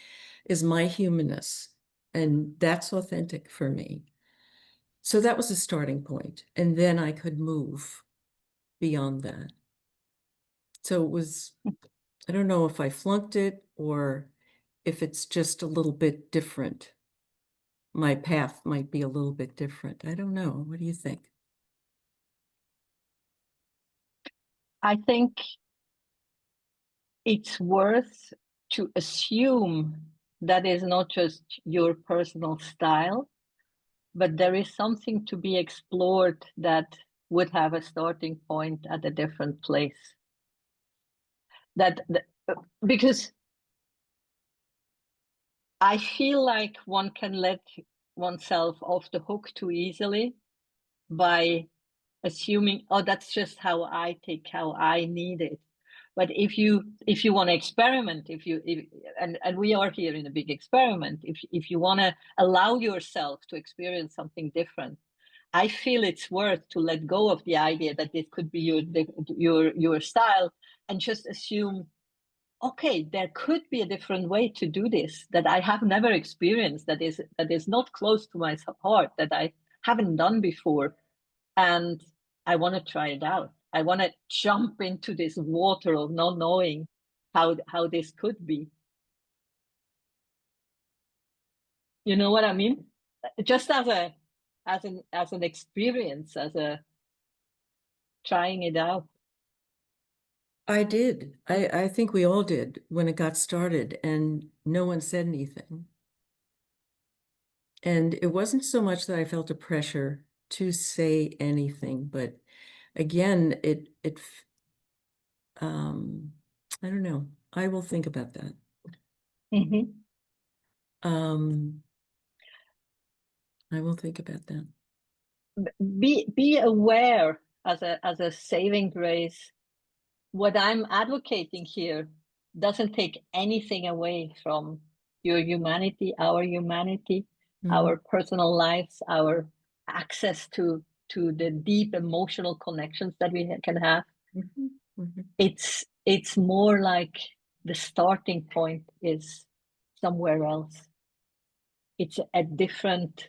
L: is my humanness. And that's authentic for me. So that was a starting point. And then I could move beyond that. So it was, I don't know if I flunked it or if it's just a little bit different. My path might be a little bit different. I don't know. What do you think?
D: I think it's worth to assume that is not just your personal style, but there is something to be explored that would have a starting point at a different place. Because I feel like one can let oneself off the hook too easily by assuming, oh, that's just how I think, how I need it. But if you want to experiment, and we are here in a big experiment, if you want to allow yourself to experience something different, I feel it's worth to let go of the idea that this could be your style, and just assume, okay, there could be a different way to do this that I have never experienced, that is not close to my heart, that I haven't done before, and I want to try it out. I want to jump into this water of not knowing how this could be. You know what I mean? Just as an experience, as a trying it out.
L: I did. I think we all did when it got started, and no one said anything. And it wasn't so much that I felt a pressure to say anything, but again, I don't know. I will think about that.
D: Mm-hmm.
L: I will think about that.
D: Be aware as a saving grace. What I'm advocating here doesn't take anything away from your humanity, our personal lives, our access to the deep emotional connections that we can have.
L: Mm-hmm. Mm-hmm.
D: It's more like the starting point is somewhere else. It's a different,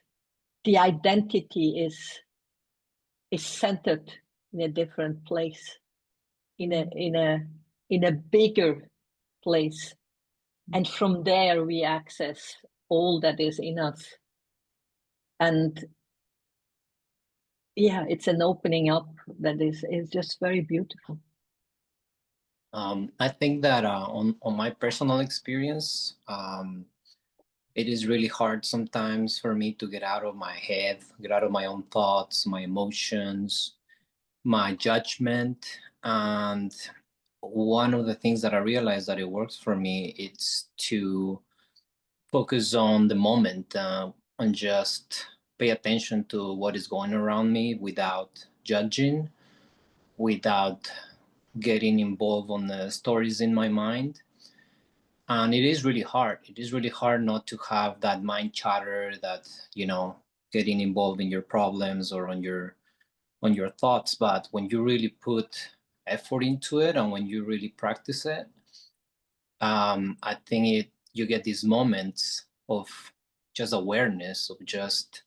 D: the identity is centered in a different place, in a bigger place, and from there we access all that is in us. And yeah, it's an opening up that is just very beautiful.
M: I think that on my personal experience, it is really hard sometimes for me to get out of my head, get out of my own thoughts, my emotions, my judgment. And one of the things that I realized that it works for me, it's to focus on the moment and just pay attention to what is going around me without judging, without getting involved on the stories in my mind. And it is really hard. It is really hard not to have that mind chatter, that, you know, getting involved in your problems or on your thoughts. But when you really put effort into it and when you really practice it, I think you get these moments of just awareness, of just,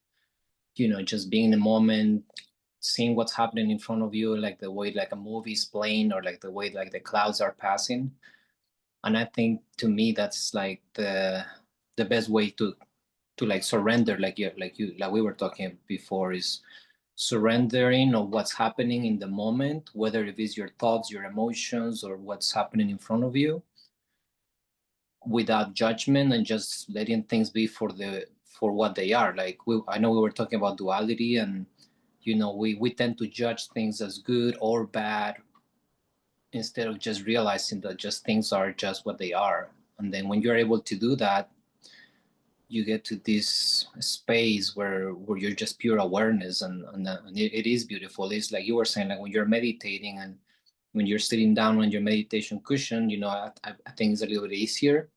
M: you know, just being in the moment, seeing what's happening in front of you, like the way like a movie's playing, or like the way like the clouds are passing. And I think, to me, that's like the best way to like surrender, like we were talking before, is surrendering of what's happening in the moment, whether it is your thoughts, your emotions, or what's happening in front of you, without judgment, and just letting things be for what they are. Like I know we were talking about duality, and you know, we tend to judge things as good or bad, instead of just realizing that just things are just what they are. And then when you're able to do that, you get to this space where you're just pure awareness, and it is beautiful. It's like you were saying, like when you're meditating and when you're sitting down on your meditation cushion, you know, I think it's a little bit easier.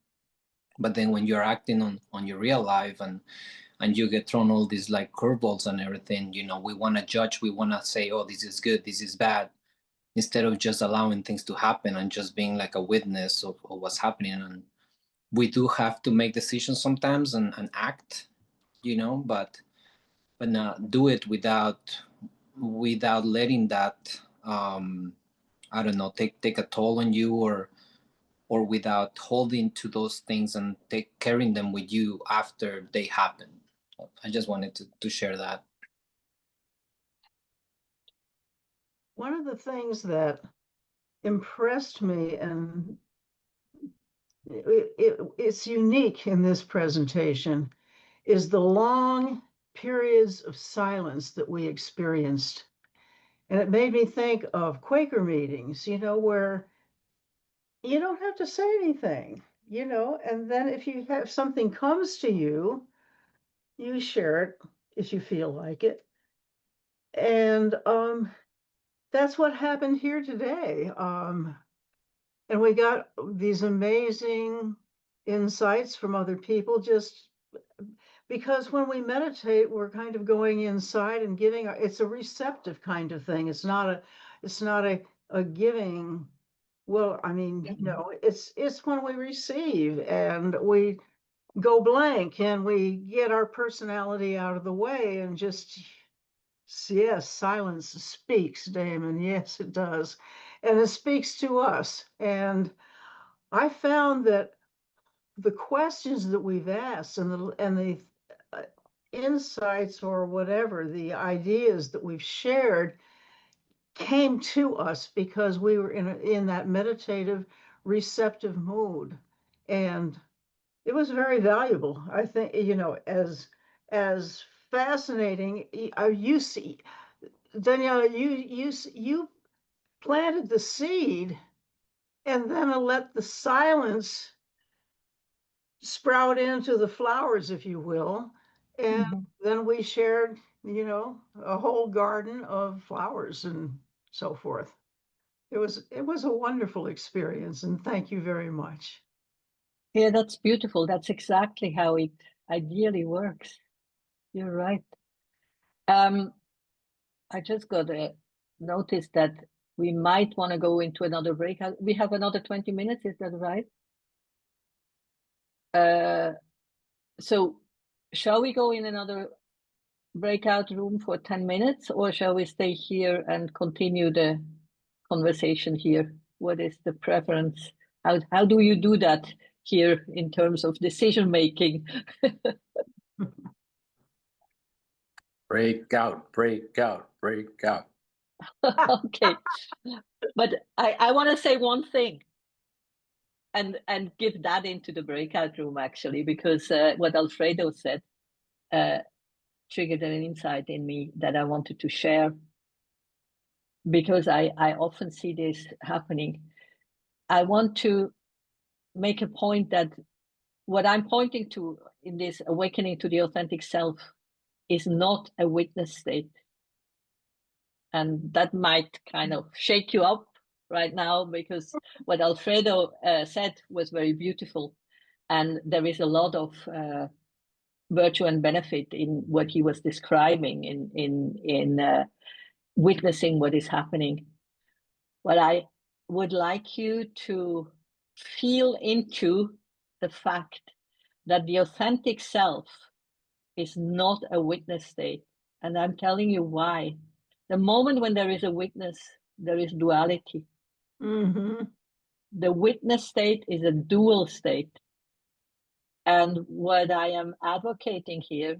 M: But then when you're acting on your real life, and you get thrown all these like curveballs and everything, you know, we want to judge, we want to say, oh, this is good, this is bad, instead of just allowing things to happen and just being like a witness of what's happening. And we do have to make decisions sometimes and act, you know, but not do it without letting that I don't know, take a toll on you, or without holding to those things and carrying them with you after they happen. I just wanted to share that.
N: One of the things that impressed me, and it's unique in this presentation, is the long periods of silence that we experienced. And it made me think of Quaker meetings, you know, where you don't have to say anything, you know, and then if you have something comes to you, you share it if you feel like it. And that's what happened here today. And we got these amazing insights from other people, just because when we meditate, we're kind of going inside and giving. It's a receptive kind of thing. It's not a giving. Well, I mean, you know, it's when we receive and we go blank and we get our personality out of the way and just, yes, silence speaks, Damon. Yes, it does. And it speaks to us. And I found that the questions that we've asked and the uh, insights or whatever, the ideas that we've shared came to us because we were in that meditative, receptive mood. And it was very valuable. I think, you know, as fascinating. You see, Daniela, you planted the seed, and then let the silence sprout into the flowers, if you will. And then we shared, you know, a whole garden of flowers and so forth. It was a wonderful experience, and thank you very much.
D: Yeah, that's beautiful. That's exactly how it ideally works. You're right. I just got a notice that we might want to go into another breakout. We have another 20 minutes, is that right? So shall we go in another breakout room for 10 minutes, or shall we stay here and continue the conversation here? What is the preference? How do you do that here in terms of decision making?
H: Break out, break out, break out.
D: Okay, but I want to say one thing and give that into the breakout room, actually, because what Alfredo said triggered an insight in me that I wanted to share, because I often see this happening. I want to make a point that what I'm pointing to in this awakening to the authentic self is not a witness state. And that might kind of shake you up right now, because what Alfredo said was very beautiful. And there is a lot of virtue and benefit in what he was describing in witnessing what is happening. What I would like you to feel into the fact that the authentic self is not a witness state. And I'm telling you why. The moment when there is a witness, there is duality.
N: Mm-hmm.
D: The witness state is a dual state. And what I am advocating here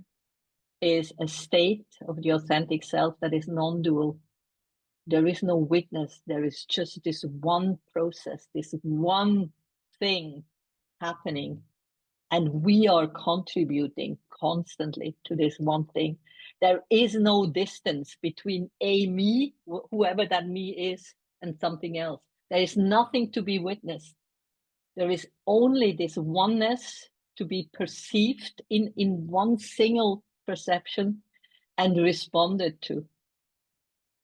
D: is a state of the authentic self that is non-dual. There is no witness. There is just this one process, this one thing happening. And we are contributing constantly to this one thing. There is no distance between a me, whoever that me is, and something else. There is nothing to be witnessed. There is only this oneness to be perceived in one single perception and responded to.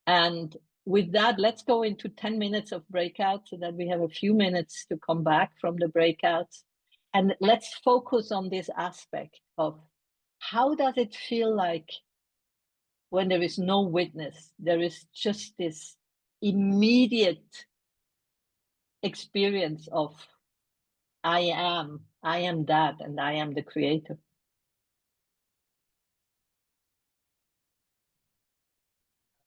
D: And with that, let's go into 10 minutes of breakout so that we have a few minutes to come back from the breakouts. And let's focus on this aspect of how does it feel like when there is no witness? There is just this immediate experience of I am that, and I am the creator.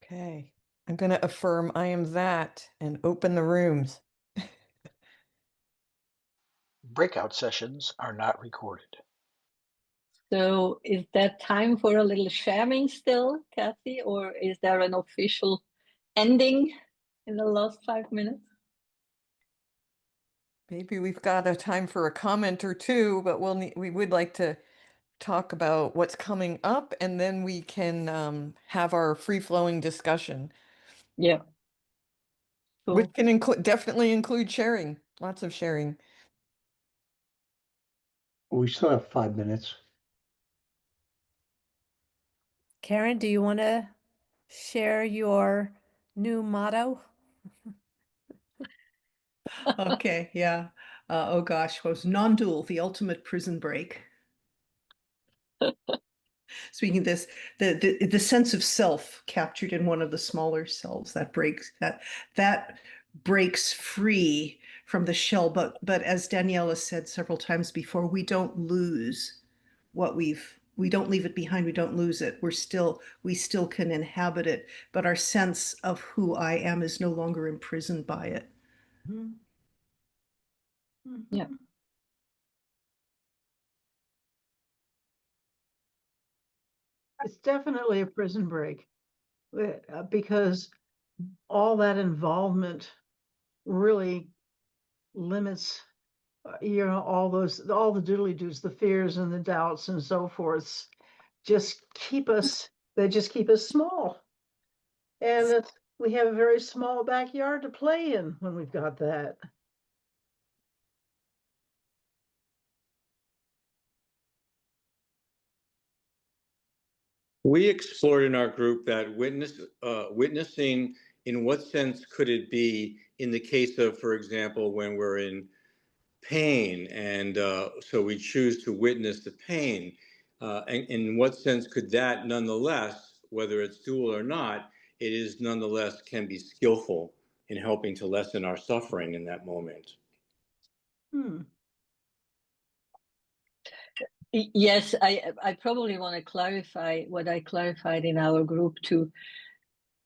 C: Okay. I'm going to affirm I am that and open the rooms.
A: Breakout sessions are not recorded.
D: So is there time for a little sharing still, Kathy, or is there an official ending in the last 5 minutes?
C: Maybe we've got a time for a comment or two, but we would like to talk about what's coming up, and then we can have our free-flowing discussion.
D: Yeah. Cool.
C: Which can definitely include sharing, lots of sharing.
B: We still have 5 minutes.
E: Karen, do you want to share your new motto?
K: Okay, yeah. Oh gosh, was non-dual, the ultimate prison break. Speaking of this, the sense of self captured in one of the smaller selves that breaks free from the shell. But as Daniela said several times before, we don't lose what we don't leave it behind. We don't lose it. We still can inhabit it, but our sense of who I am is no longer imprisoned by it.
N: Mm-hmm.
D: Yeah.
N: It's definitely a prison break because all that involvement really limits, all the doodly-doos, the fears and the doubts and so forth, they just keep us small. And we have a very small backyard to play in when we've got that.
H: We explored in our group that witnessing, in what sense could it be in the case of, for example, when we're in pain, and so we choose to witness the pain. And in what sense could that nonetheless, whether it's dual or not, it is nonetheless can be skillful in helping to lessen our suffering in that moment.
D: Yes, I probably want to clarify what I clarified in our group too.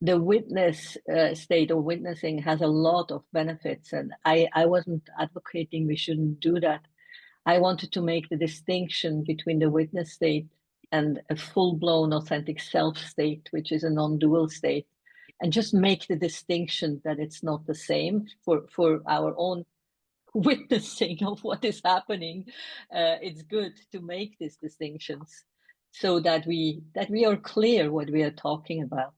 D: The witness state of witnessing has a lot of benefits, and I wasn't advocating we shouldn't do that. I wanted to make the distinction between the witness state and a full-blown authentic self state, which is a non-dual state, and just make the distinction that it's not the same for our own witnessing of what is happening. It's good to make these distinctions so that we are clear what we are talking about.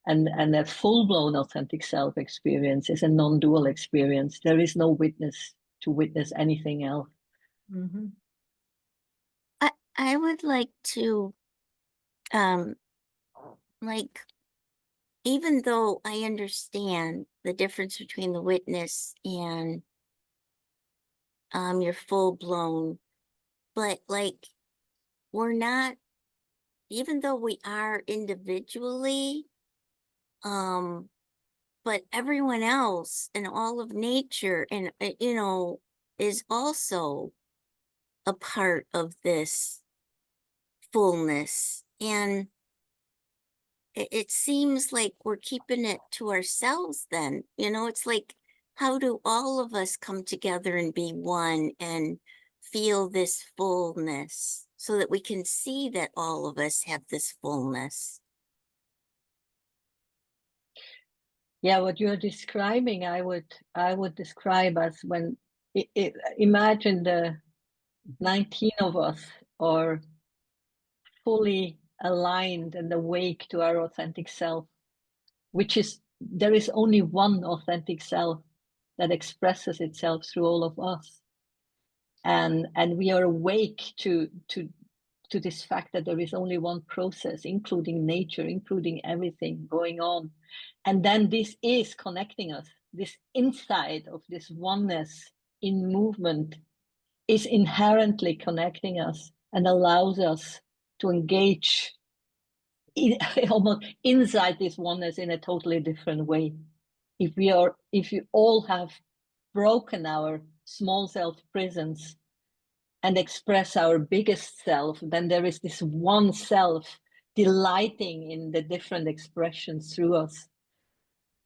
D: And a full-blown authentic self experience is a non-dual experience. There is no witness to witness anything else.
N: Mm-hmm.
O: I would like to like even though I understand the difference between the witness and your full blown, but like we're not, even though we are individually, but everyone else and all of nature and is also a part of this fullness. And it seems like we're keeping it to ourselves then. It's like, how do all of us come together and be one and feel this fullness so that we can see that all of us have this fullness?
D: Yeah, what you're describing, I would describe as when imagine the 19 of us are fully aligned and awake to our authentic self, which is, there is only one authentic self that expresses itself through all of us. And we are awake to this fact that there is only one process, including nature, including everything going on. And then this is connecting us. This inside of this oneness in movement is inherently connecting us and allows us to engage almost inside this oneness in a totally different way. If we all have broken our small self prisons and express our biggest self, then there is this one self delighting in the different expressions through us.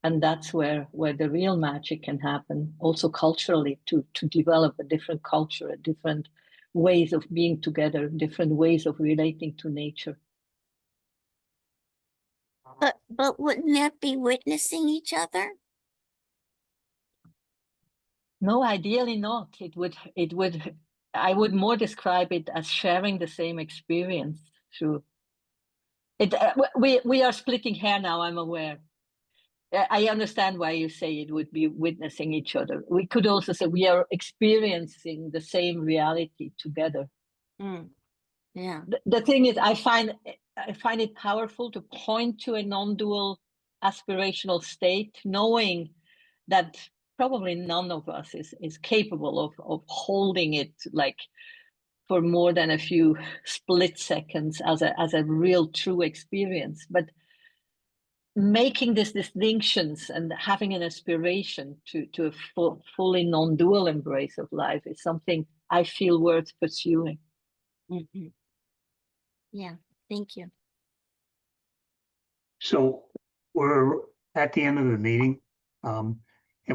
D: And that's where the real magic can happen, also culturally, to develop a different culture, a different ways of being together, different ways of relating to nature.
O: But wouldn't that be witnessing each other?
D: No, ideally not. I would more describe it as sharing the same experience through it. We are splitting hair now, I'm aware. I understand why you say it would be witnessing each other. We could also say we are experiencing the same reality together.
O: Yeah.
D: The thing is, I find it powerful to point to a non-dual aspirational state, knowing that probably none of us is capable of holding it like for more than a few split seconds as a real true experience. But making these distinctions and having an aspiration to a fully non-dual embrace of life is something I feel worth pursuing.
O: Mm-hmm. Yeah, thank you.
B: So we're at the end of the meeting, and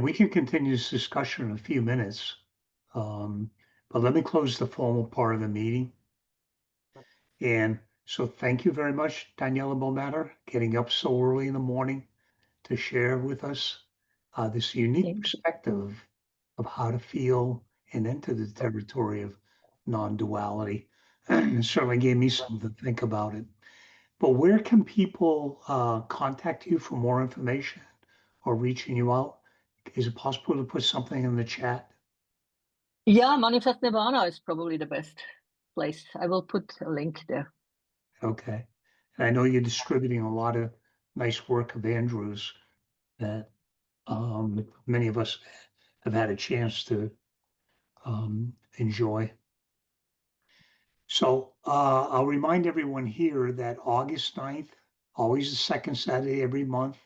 B: we can continue this discussion in a few minutes. But let me close the formal part of the meeting. And so thank you very much, Daniela Bomatter, getting up so early in the morning to share with us this unique perspective of how to feel and enter the territory of non-duality. It certainly gave me something to think about it. But where can people contact you for more information or reaching you out? Is it possible to put something in the chat?
D: Yeah, Manifest Nirvana is probably the best place. I will put a link there.
B: Okay. And I know you're distributing a lot of nice work of Andrew's that many of us have had a chance to enjoy. So I'll remind everyone here that August 9th, always the second Saturday every month,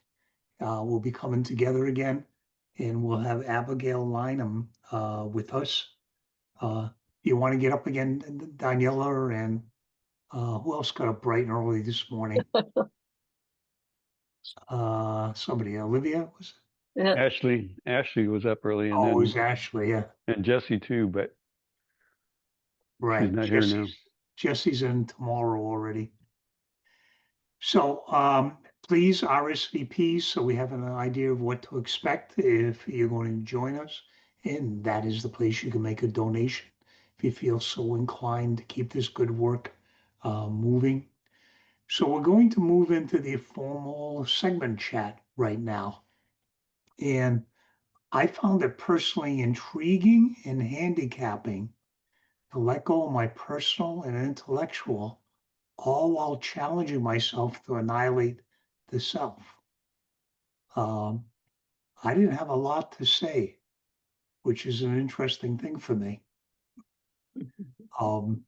B: we'll be coming together again, and we'll have Abigail Lynham with us. You want to get up again, Daniela, and who else got up bright and early this morning? Somebody, Olivia was it?
D: Yeah.
I: Ashley was up early, and
B: Oh, it
I: then
B: was Ashley, yeah.
I: and Jesse too, but
B: Right.
I: she's not here now.
B: Jesse's in tomorrow already. So please RSVP so we have an idea of what to expect if you're going to join us. And that is the place you can make a donation if you feel so inclined to keep this good work moving. So we're going to move into the formal segment chat right now. And I found it personally intriguing and handicapping to let go of my personal and intellectual, all while challenging myself to annihilate the self. Um, I didn't have a lot to say, which is an interesting thing for me. Um,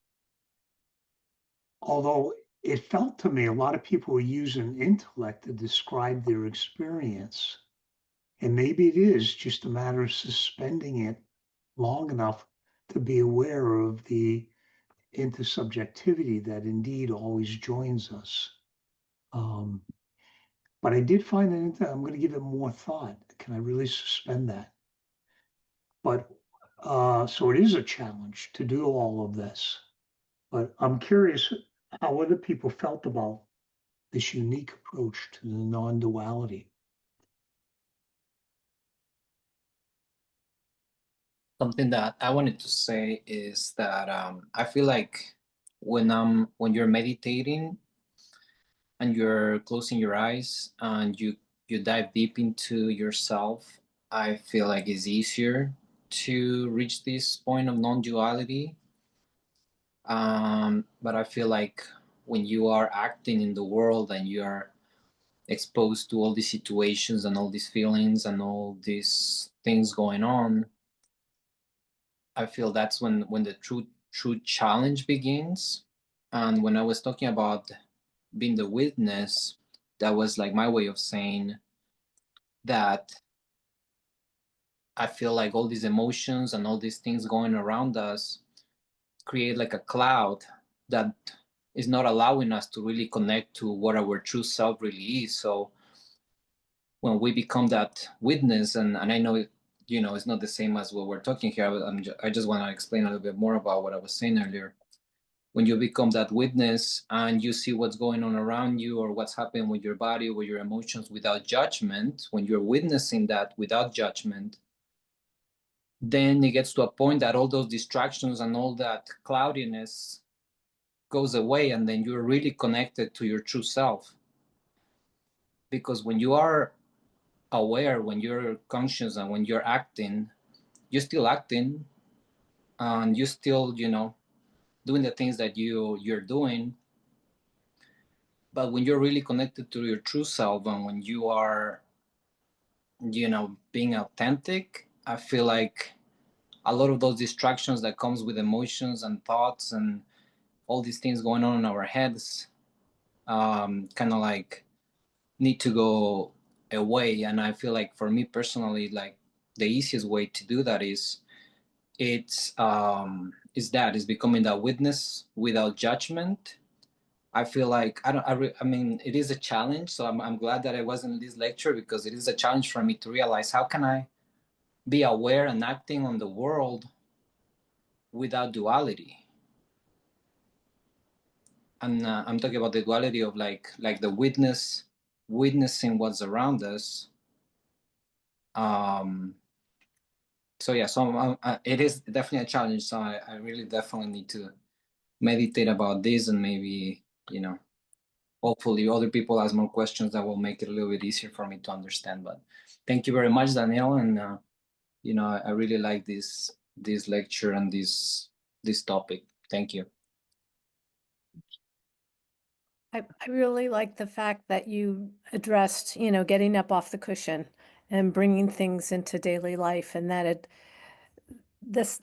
B: although it felt to me a lot of people were using intellect to describe their experience. And maybe it is just a matter of suspending it long enough to be aware of the intersubjectivity that indeed always joins us. But I did find that I'm going to give it more thought. Can I really suspend that? But so it is a challenge to do all of this. But I'm curious how other people felt about this unique approach to the non-duality.
M: Something that I wanted to say is that I feel like when you're meditating and you're closing your eyes and you dive deep into yourself, I feel like it's easier to reach this point of non-duality. But I feel like when you are acting in the world and you are exposed to all these situations and all these feelings and all these things going on, I feel that's when the true challenge begins. And when I was talking about being the witness, that was like my way of saying that I feel like all these emotions and all these things going around us create like a cloud that is not allowing us to really connect to what our true self really is. So when we become that witness, and I know it's not the same as what we're talking here, I just want to explain a little bit more about what I was saying earlier. When you become that witness and you see what's going on around you or what's happening with your body, with your emotions without judgment, when you're witnessing that without judgment, then it gets to a point that all those distractions and all that cloudiness goes away, and then you're really connected to your true self. Because when you are aware, when you're conscious, and when you're acting, you're still acting, and you're still, doing the things that you're doing. But when you're really connected to your true self, and when you are, being authentic, I feel like a lot of those distractions that comes with emotions and thoughts and all these things going on in our heads, kind of like need to go away. And I feel like for me personally, like the easiest way to do that is becoming that witness without judgment. I feel like I mean, it is a challenge. So I'm glad that I was in this lecture, because it is a challenge for me to realize how can I be aware and acting on the world without duality. And I'm talking about the duality of like the witnessing what's around us. So yeah, so it is definitely a challenge. So I really definitely need to meditate about this, and maybe, hopefully other people ask more questions that will make it a little bit easier for me to understand. But thank you very much, Danielle. And I really like this lecture and this topic. Thank you.
E: I really like the fact that you addressed, getting up off the cushion and bringing things into daily life, and that this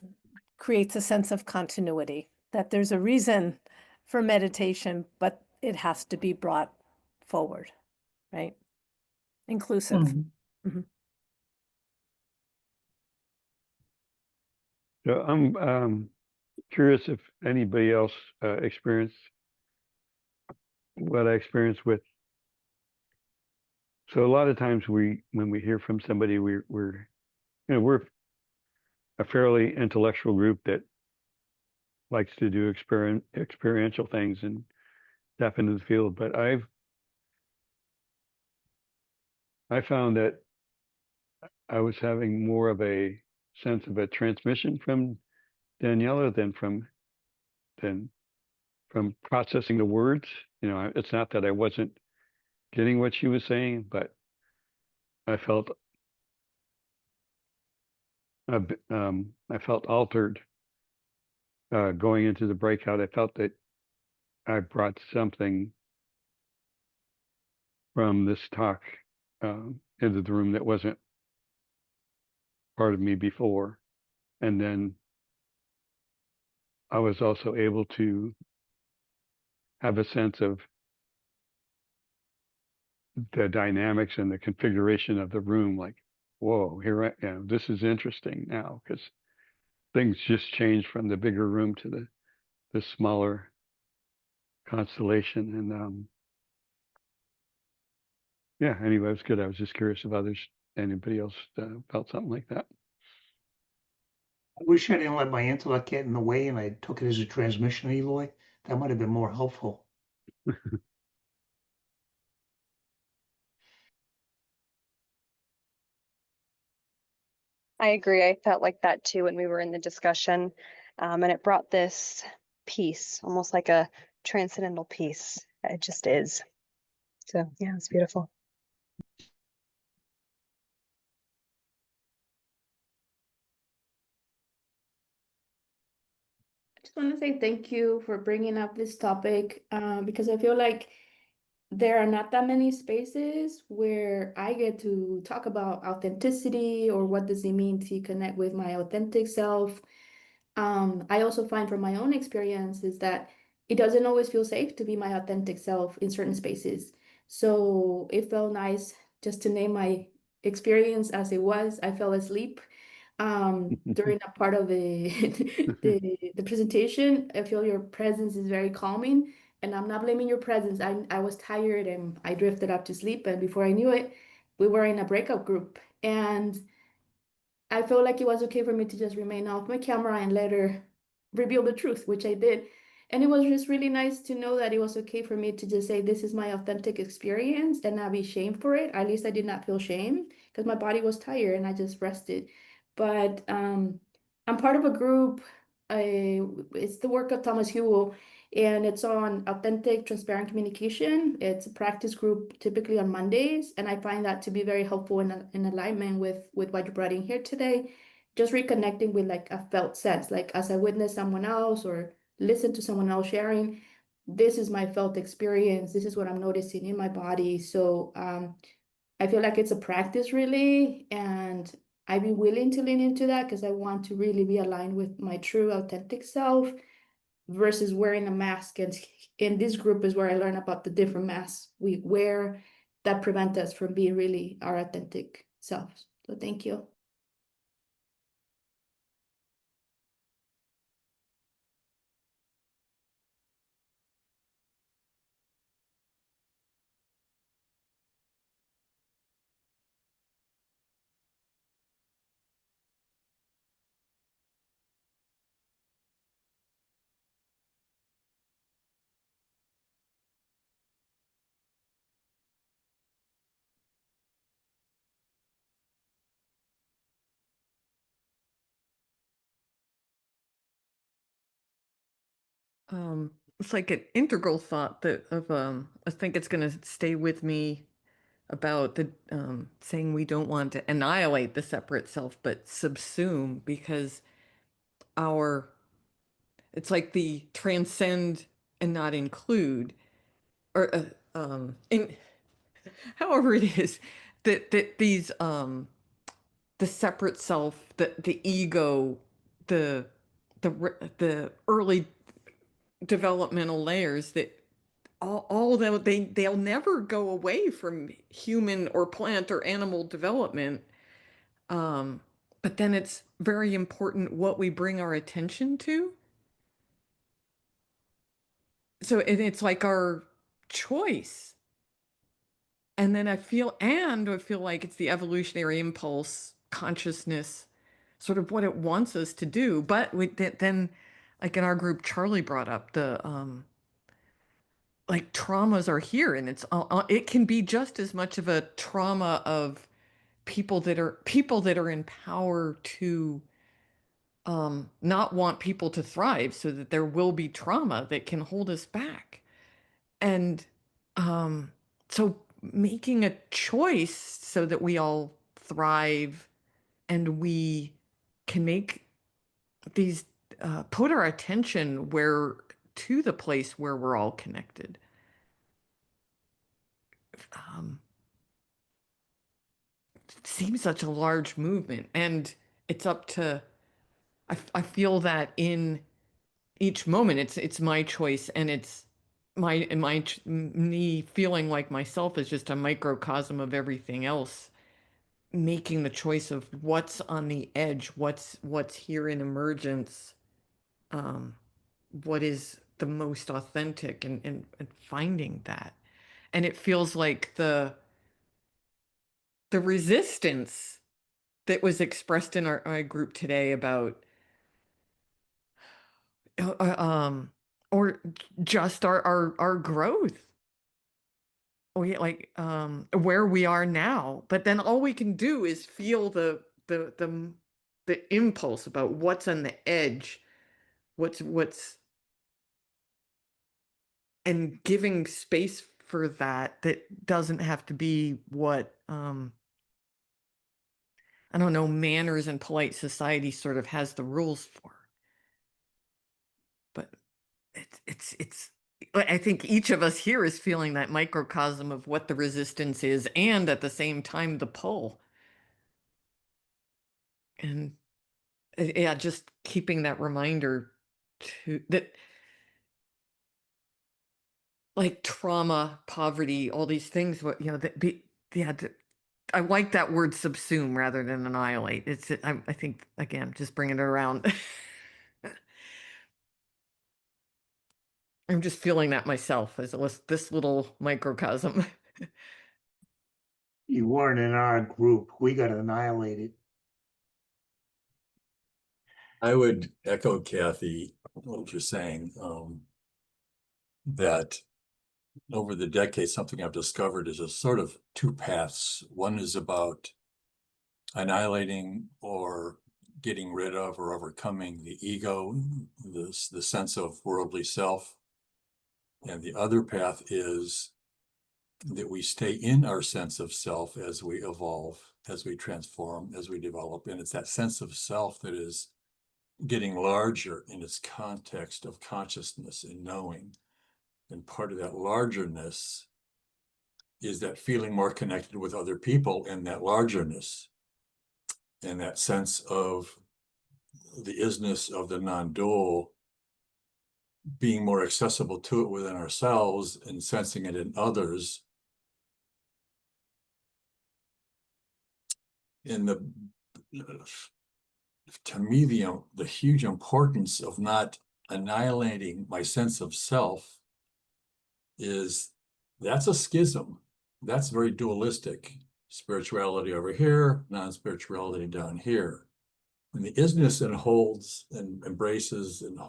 E: creates a sense of continuity, that there's a reason for meditation, but it has to be brought forward, right? Inclusive. Mhm.
I: So I'm curious if anybody else experienced what I experienced with. So a lot of times when we hear from somebody, we're a fairly intellectual group that likes to do experiential things and step into the field. But I found that I was having more of a sense of a transmission from Daniela than from processing the words. It's not that I wasn't getting what she was saying, but I felt I felt altered going into the breakout. I felt that I brought something from this talk into the room that wasn't part of me before. And then I was also able to have a sense of the dynamics and the configuration of the room. Like, whoa, this is interesting now, because things just changed from the bigger room to the smaller constellation. And yeah, anyway, it was good. I was just curious if anybody else felt something like that.
B: I wish I didn't let my intellect get in the way and I took it as a transmission, Eloy. That might have been more helpful.
P: I agree. I felt like that too when we were in the discussion. And it brought this peace, almost like a transcendental peace. It just is. So yeah, it's beautiful.
Q: I just want to say thank you for bringing up this topic because I feel like there are not that many spaces where I get to talk about authenticity or what does it mean to connect with my authentic self. I also find from my own experience is that it doesn't always feel safe to be my authentic self in certain spaces. So it felt nice just to name my experience as it was. I fell asleep during a part of the, the presentation. I feel your presence is very calming, and I'm not blaming your presence. I was tired and I drifted up to sleep, and before I knew it, we were in a breakout group, and I felt like it was okay for me to just remain off my camera and let her reveal the truth, which I did. And it was just really nice to know that it was okay for me to just say, this is my authentic experience and not be shamed for it. At least I did not feel shame because my body was tired and I just rested. But I'm part of a group. It's the work of Thomas Hewell, and it's on authentic, transparent communication. It's a practice group typically on Mondays, and I find that to be very helpful in alignment with what you brought in here today. Just reconnecting with like a felt sense, like as I witness someone else or listen to someone else sharing, this is my felt experience. This is what I'm noticing in my body. So I feel like it's a practice really, and I'd be willing to lean into that because I want to really be aligned with my true authentic self versus wearing a mask. And in this group is where I learn about the different masks we wear that prevent us from being really our authentic selves. So thank you.
C: It's like an integral thought that I think it's going to stay with me about the saying we don't want to annihilate the separate self, but subsume, because it's like the transcend and not include, or in however it is that these the separate self, the ego, the the early developmental layers, that although they'll never go away from human or plant or animal development, but then it's very important what we bring our attention to. So it's like our choice. And then I feel like it's the evolutionary impulse consciousness, sort of what it wants us to do. But then, like in our group, Charlie brought up the like traumas are here, and it can be just as much of a trauma of people that are in power to not want people to thrive, so that there will be trauma that can hold us back. And so making a choice so that we all thrive and we can make these put our attention where to the place where we're all connected. seems such a large movement, and it's up to, I feel that in each moment it's my choice, and it's me feeling like myself is just a microcosm of everything else, making the choice of what's on the edge, what's here in emergence, what is the most authentic, and finding that. And it feels like the resistance that was expressed in our group today about or just our growth, we like where we are now, but then all we can do is feel the impulse about what's on the edge, what's and giving space for that doesn't have to be what I don't know, manners and polite society sort of has the rules for. But it's I think each of us here is feeling that microcosm of what the resistance is, and at the same time the pull. And yeah, just keeping that reminder to that, like trauma, poverty, all these things, what that be, yeah, I like that word subsume rather than annihilate. I think again, just bringing it around. I'm just feeling that myself as this little microcosm.
B: You weren't in our group. We got annihilated.
R: I would echo Kathy, what you're saying, that over the decades, something I've discovered is a sort of two paths. One is about annihilating or getting rid of or overcoming the ego, the sense of worldly self. And the other path is that we stay in our sense of self as we evolve, as we transform, as we develop. And it's that sense of self that is getting larger in its context of consciousness and knowing. And part of that largerness is that feeling more connected with other people in that largerness, and that sense of the isness of the non-dual being more accessible to it within ourselves and sensing it in others. In the, to me, the huge importance of not annihilating my sense of self is that's a schism. That's very dualistic. Spirituality over here, non-spirituality down here. And the isness enholds and embraces and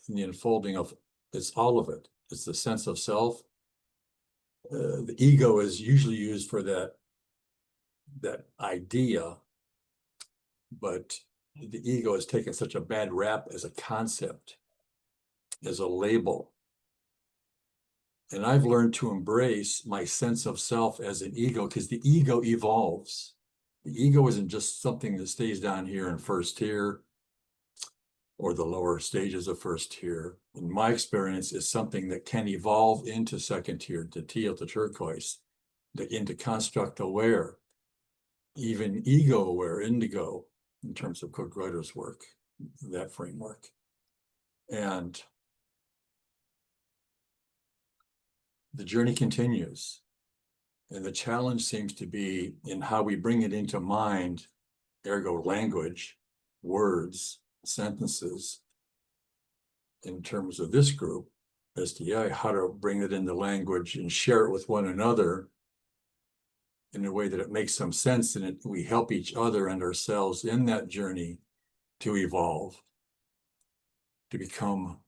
R: the unfolding of, it's all of it. It's the sense of self. The ego is usually used for that idea, but the ego has taken such a bad rap as a concept, as a label. And I've learned to embrace my sense of self as an ego, because the ego evolves. The ego isn't just something that stays down here in first tier or the lower stages of first tier. In my experience, is something that can evolve into second tier, to teal, to turquoise, into construct aware, even ego aware, indigo, in terms of Kurt Reuter's work, that framework. And the journey continues. And the challenge seems to be in how we bring it into mind, ergo language, words, sentences, in terms of this group, SDI, how to bring it into language and share it with one another in a way that it makes some sense, and we help each other and ourselves in that journey to evolve, to become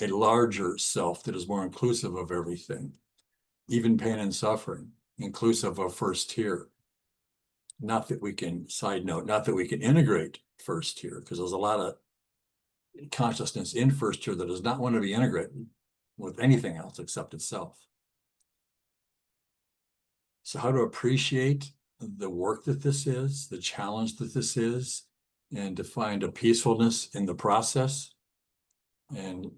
R: a larger self that is more inclusive of everything, even pain and suffering, inclusive of first tier. Not that we can, side note, not that we can integrate first tier, because there's a lot of consciousness in first tier that does not want to be integrated with anything else except itself. So how to appreciate the work that this is, the challenge that this is, and to find a peacefulness in the process. And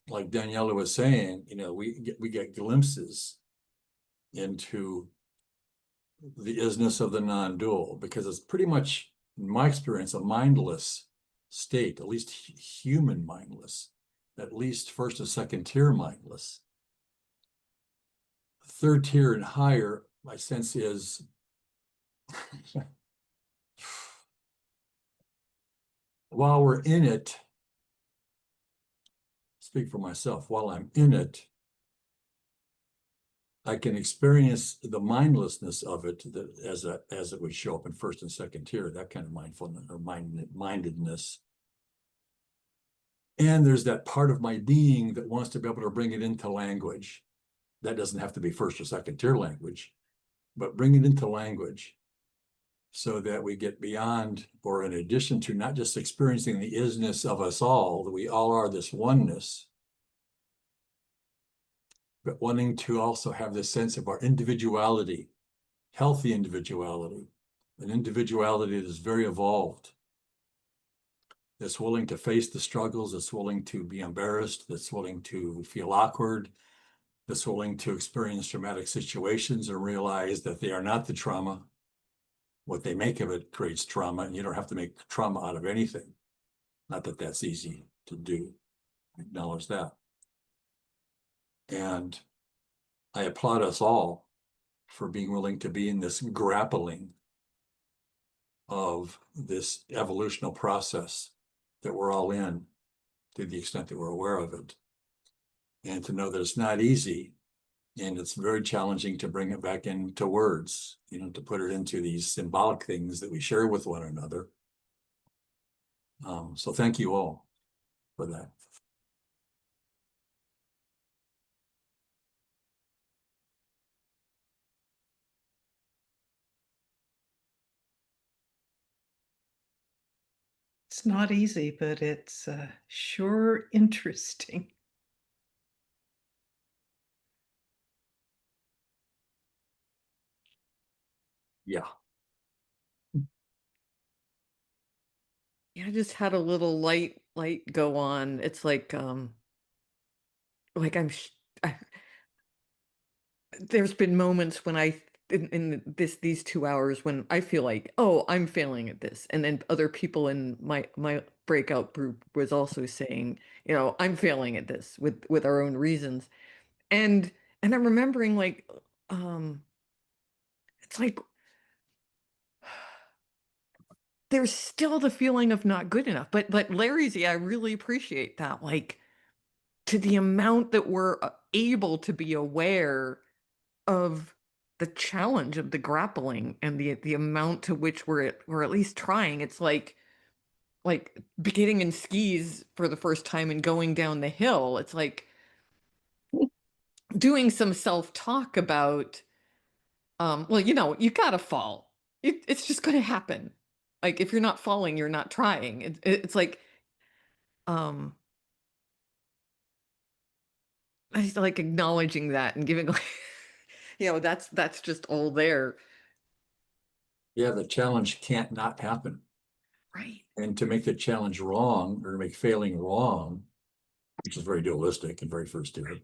R: like Daniela was saying, we get glimpses into the isness of the non-dual, because it's pretty much, in my experience, a mindless state, at least human mindless, at least first and second tier mindless. Third tier and higher, my sense is while we're in it, speak for myself, while I'm in it, I can experience the mindlessness of it that as it would show up in first and second tier, that kind of mindfulness or mindedness. And there's that part of my being that wants to be able to bring it into language. That doesn't have to be first or second tier language, but bring it into language so that we get beyond, or in addition to, not just experiencing the isness of us all, that we all are this oneness, but wanting to also have this sense of our individuality, healthy individuality, an individuality that is very evolved, that's willing to face the struggles, that's willing to be embarrassed, that's willing to feel awkward, that's willing to experience traumatic situations and realize that they are not the trauma. What they make of it creates trauma, and you don't have to make trauma out of anything. Not that that's easy to do. Acknowledge that. And I applaud us all for being willing to be in this grappling of this evolutional process that we're all in, to the extent that we're aware of it. And to know that it's not easy, and it's very challenging to bring it back into words, to put it into these symbolic things that we share with one another. So thank you all for that.
K: It's not easy, but it's sure interesting.
R: Yeah.
C: Yeah, I just had a little light go on. It's like there's been moments when in these 2 hours when I feel like, oh, I'm failing at this, and then other people in my breakout group was also saying, I'm failing at this with our own reasons, and I'm remembering like, it's like there's still the feeling of not good enough, but Larry's, yeah, I really appreciate that, like, to the amount that we're able to be aware of the challenge of the grappling and the amount to which we're at least trying. It's like getting in skis for the first time and going down the hill. It's like doing some self-talk about, well, you gotta fall. It's just gonna happen. Like, if you're not falling, you're not trying. It's like, I just like acknowledging that and giving, like, that's just all there.
R: Yeah, the challenge can't not happen.
C: Right.
R: And to make the challenge wrong, or to make failing wrong, which is very dualistic and very first tier,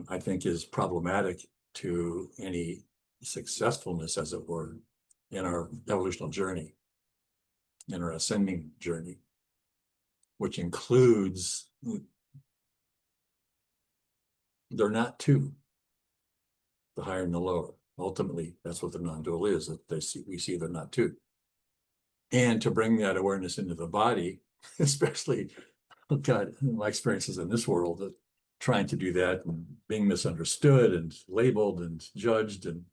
R: I think is problematic to any successfulness, as it were, in our evolutional journey, in our ascending journey, which includes, they're not two, the higher and the lower. Ultimately, that's what the non-dual is, that we see they're not two. And to bring that awareness into the body, especially, oh God, my experiences in this world, trying to do that and being misunderstood and labeled and judged, and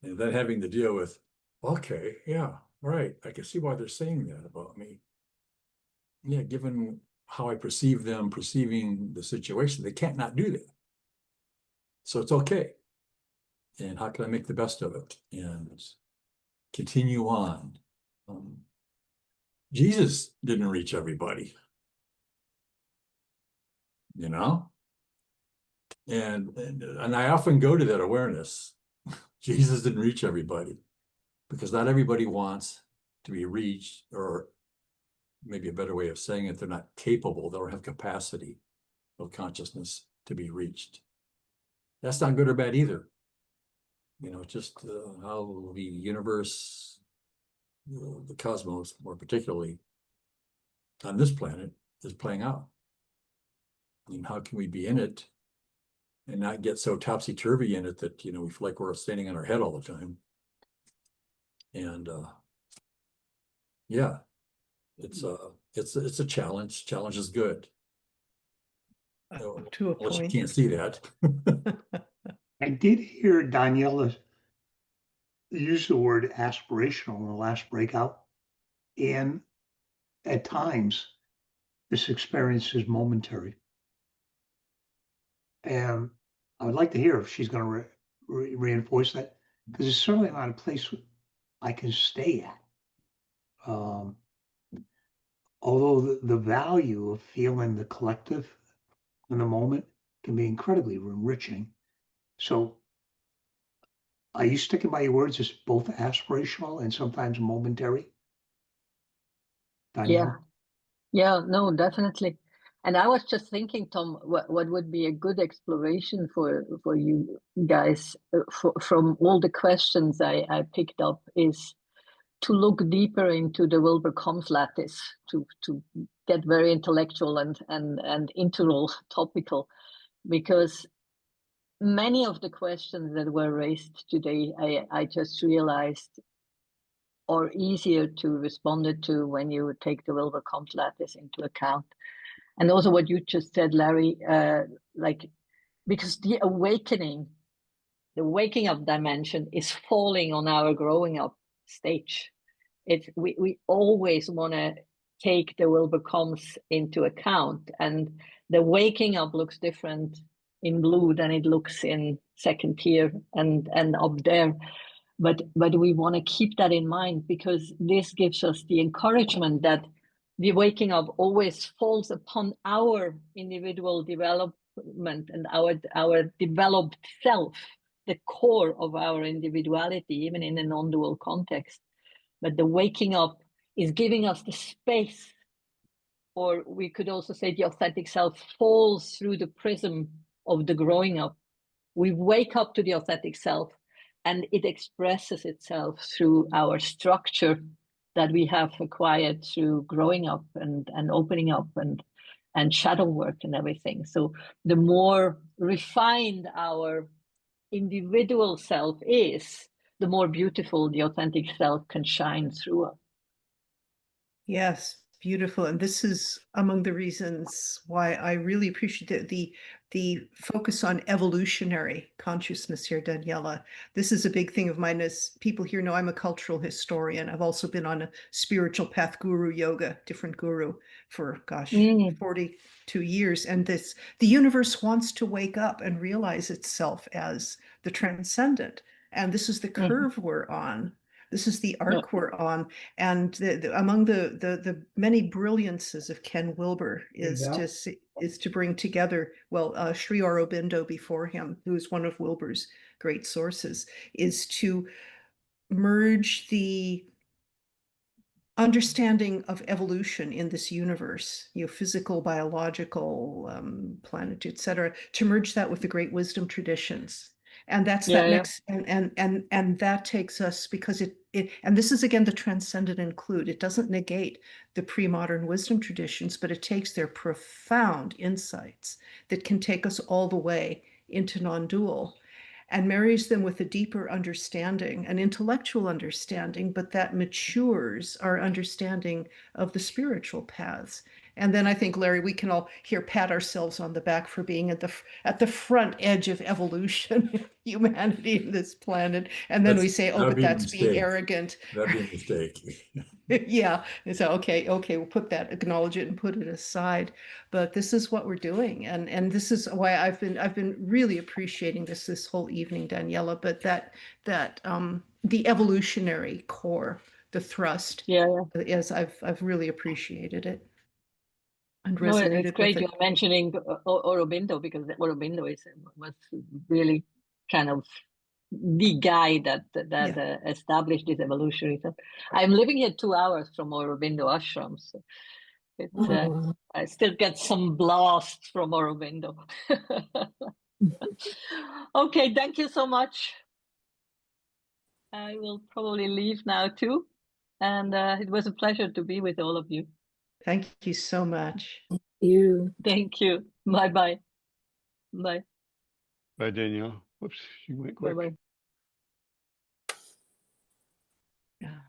R: then having to deal with, okay, yeah, right, I can see why they're saying that about me. Yeah, given how I perceive them, perceiving the situation, they can't not do that. So it's okay. And how can I make the best of it and continue on? Jesus didn't reach everybody, and I often go to that awareness. Jesus didn't reach everybody because not everybody wants to be reached, or maybe a better way of saying it, they're not capable, they don't have capacity of consciousness to be reached. That's not good or bad either. just how the universe, the cosmos, more particularly on this planet, is playing out. How can we be in it and not get so topsy-turvy in it that, we feel like we're standing on our head all the time? And yeah, it's a challenge. Challenge is good.
K: To a
R: Unless you
K: point.
R: can't see that.
B: I did hear Daniela use the word aspirational in the last breakout. And at times, this experience is momentary. And I would like to hear if she's going to reinforce that, because it's certainly not a place I can stay at. Although the value of feeling the collective in the moment can be incredibly enriching. So are you sticking by your words? It's both aspirational and sometimes momentary? Danielle?
D: Yeah, no, definitely. And I was just thinking, Tom, what would be a good exploration for you guys from all the questions I picked up is to look deeper into the Wilbur-Combs lattice, to get very intellectual and integral topical, because many of the questions that were raised today, I just realized are easier to respond to when you take the Wilbur-Combs lattice into account. And also what you just said, Larry, because the waking up dimension is falling on our growing up stage. We always want to take the Wilbur-Combs into account, and the waking up looks different in blue than it looks in second tier and up there. But we want to keep that in mind, because this gives us the encouragement that the waking up always falls upon our individual development and our developed self, the core of our individuality, even in a non-dual context. But the waking up is giving us the space, or we could also say the authentic self falls through the prism of the growing up. We wake up to the authentic self, and it expresses itself through our structure that we have acquired through growing up and opening up and shadow work and everything. So the more refined our individual self is, the more beautiful the authentic self can shine through us.
K: Yes, beautiful. And this is among the reasons why I really appreciate the focus on evolutionary consciousness here, Daniela. This is a big thing of mine. As people here know, I'm a cultural historian. I've also been on a spiritual path guru yoga, different guru, for 42 years. And the universe wants to wake up and realize itself as the transcendent. And this is the curve we're on. This is the arc we're on. And among the many brilliances of Ken Wilber is to bring together, Sri Aurobindo before him, who is one of Wilber's great sources, is to merge the understanding of evolution in this universe, physical, biological, planet, etc., to merge that with the great wisdom traditions. And that's next, and that takes us, because and this is again the transcendent include. It doesn't negate the pre-modern wisdom traditions, but it takes their profound insights that can take us all the way into non-dual, and marries them with a deeper understanding, an intellectual understanding, but that matures our understanding of the spiritual paths. And then I think, Larry, we can all here pat ourselves on the back for being at the front edge of evolution, humanity in this planet. And then we say, oh, but that's being arrogant.
R: That'd be a mistake.
K: Yeah. And so, okay, we'll put that, acknowledge it and put it aside. But this is what we're doing. And this is why I've been really appreciating this whole evening, Daniela, but that the evolutionary core, the thrust, is I've really appreciated it. And resonated
D: it's great
K: with it.
D: you're mentioning Aurobindo, because Aurobindo was really kind of the guy that established this evolutionary stuff. I'm living here 2 hours from Aurobindo ashram, so it's, I still get some blasts from Aurobindo. Okay, thank you so much. I will probably leave now too. And it was a pleasure to be with all of you.
N: Thank you so much.
J: You.
D: Thank you. Bye-bye. Bye.
I: Bye, Danielle. Whoops, she went quick.
D: Bye-bye.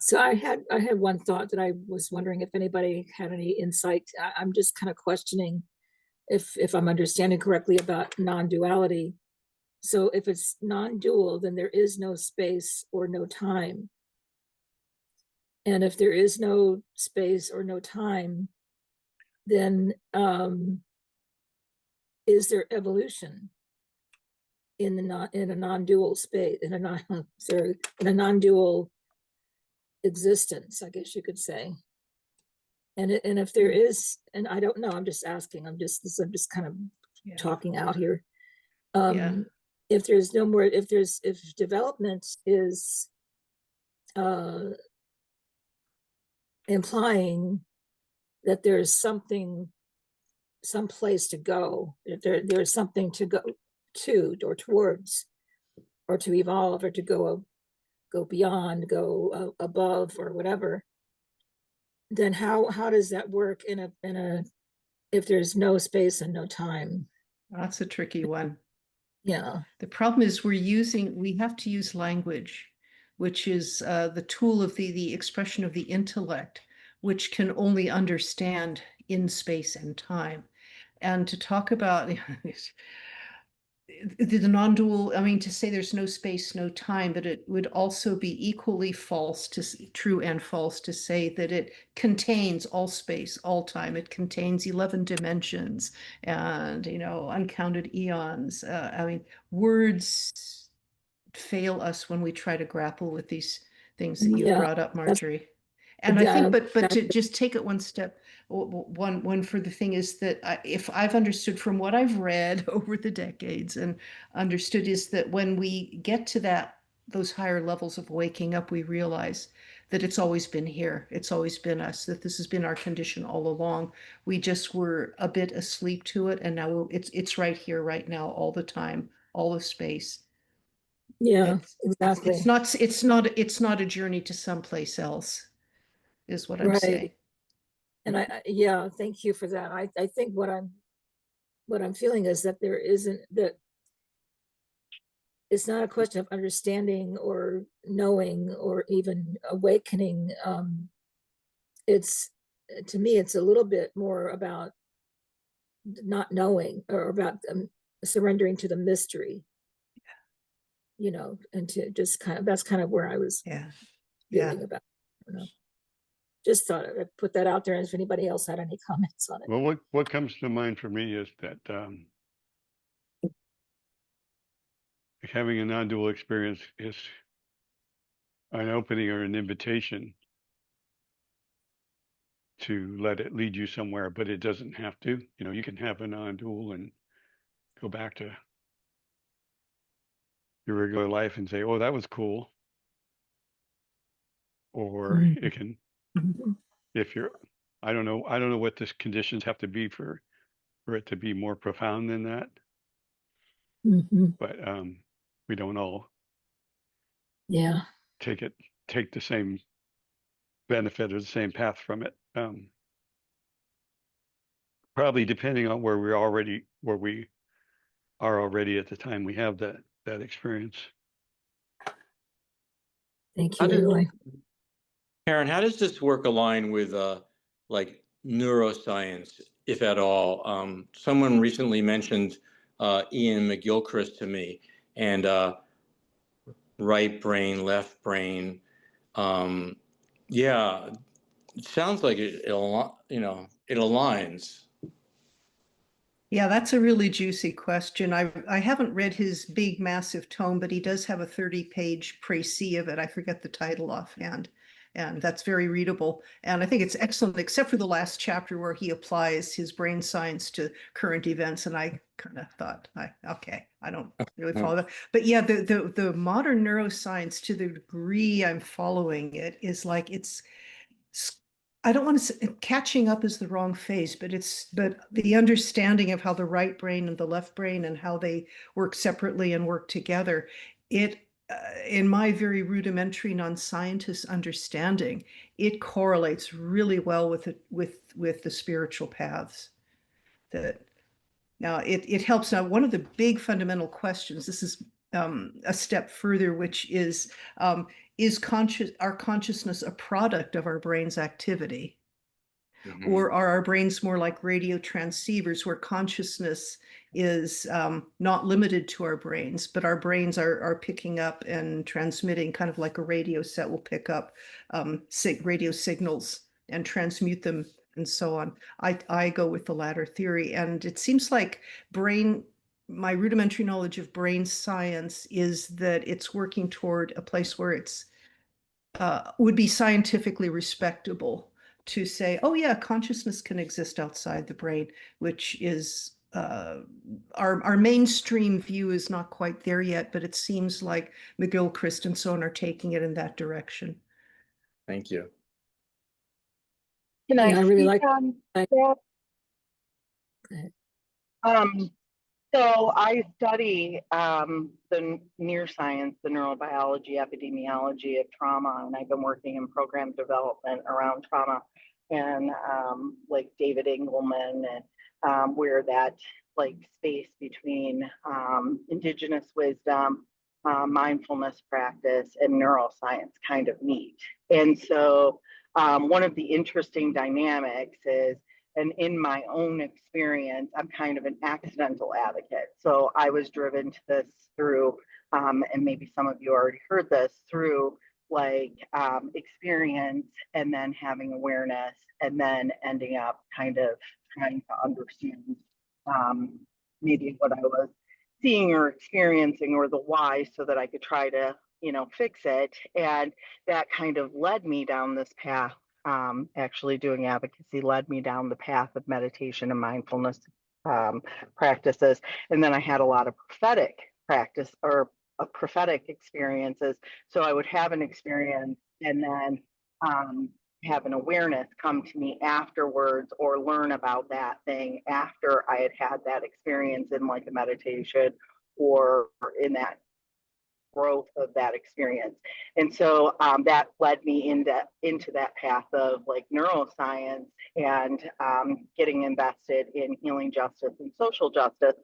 S: So I had one thought that I was wondering if anybody had any insight. I'm just kind of questioning if I'm understanding correctly about non-duality. So if it's non-dual, then there is no space or no time. And if there is no space or no time, then is there evolution in a non-dual space, in a non-dual existence, I guess you could say. And if there is, and I don't know, I'm just asking, I'm just kind of talking out here. If there's no more, if development is implying that there's something, some place to go, there's something to go to or towards, or to evolve, or to go beyond, go above, or whatever, then how does that work in a if there's no space and no time?
N: That's a tricky one.
S: Yeah.
N: The problem is we have to use language, which is the tool of the expression of the intellect, which can only understand in space and time. And to talk about the non-dual, I mean, to say there's no space, no time, but it would also be equally false true and false to say that it contains all space, all time. It contains 11 dimensions and, uncounted eons. I mean, words fail us when we try to grapple with these things that you brought up, Marjorie. And I think, but to just take it one step, one further thing is that if I've understood from what I've read over the decades and understood, is that when we get to those higher levels of waking up, we realize that it's always been here. It's always been us, that this has been our condition all along. We just were a bit asleep to it. And now it's right here, right now, all the time, all the space.
S: Yeah, exactly.
N: It's not a journey to someplace else, is what I'm saying.
S: And yeah, thank you for that. I think what I'm feeling is that there isn't, that it's not a question of understanding or knowing or even awakening. It's, to me, it's a little bit more about not knowing, or about surrendering to the mystery, and to just that's kind of where I was feeling about. I don't know. Just thought I'd put that out there, and if anybody else had any comments on it.
I: Well, what comes to mind for me is that having a non-dual experience is an opening or an invitation to let it lead you somewhere, but it doesn't have to. You can have a non-dual and go back to your regular life and say, "Oh, that was cool," or it can, if you're, I don't know what the conditions have to be for it to be more profound than that. But we don't all take the same benefit or the same path from it. Probably depending on where we are already at the time we have that experience.
S: Thank you.
H: Karen, how does this work align with like neuroscience, if at all? Someone recently mentioned Ian McGilchrist to me, and right brain, left brain. Yeah, it sounds like it aligns.
N: Yeah, that's a really juicy question. I haven't read his big, massive tome, but he does have a 30-page précis of it. I forget the title offhand. And that's very readable. And I think it's excellent, except for the last chapter where he applies his brain science to current events. And I kind of thought, okay, I don't really follow that. But yeah, the modern neuroscience, to the degree I'm following it, is like I don't want to say catching up is the wrong phrase, but the understanding of how the right brain and the left brain and how they work separately and work together. It
K: in my very rudimentary non-scientist understanding, it correlates really well with the spiritual paths. That now it helps. Now, one of the big fundamental questions, this is a step further, which is our consciousness a product of our brain's activity? Or are our brains more like radio transceivers where consciousness is not limited to our brains, but our brains are picking up and transmitting, kind of like a radio set will pick up radio signals and transmute them and so on. I go with the latter theory, and it seems like my rudimentary knowledge of brain science is that it's working toward a place where it's would be scientifically respectable to say, oh yeah, consciousness can exist outside the brain, which is our mainstream view is not quite there yet, but it seems like McGill, Christensen are taking it in that direction.
H: Thank you.
T: Can I
S: really
T: speak
S: like
T: on
S: that.
T: that? So I study the neuroscience, the neurobiology, epidemiology of trauma, and I've been working in program development around trauma, and like David Engelman, and where that like space between indigenous wisdom, mindfulness practice, and neuroscience kind of meet. And so one of the interesting dynamics is, and in my own experience, I'm kind of an accidental advocate. So I was driven to this through, and maybe some of you already heard this, through like experience and then having awareness and then ending up kind of trying to understand maybe what I was seeing or experiencing or the why so that I could try to, fix it. And that kind of led me down this path. Actually doing advocacy led me down the path of meditation and mindfulness practices. And then I had a lot of prophetic practice or prophetic experiences. So I would have an experience and then have an awareness come to me afterwards, or learn about that thing after I had that experience in like a meditation or in that growth of that experience. And so that led me into that path of like neuroscience and getting invested in healing justice and social justice.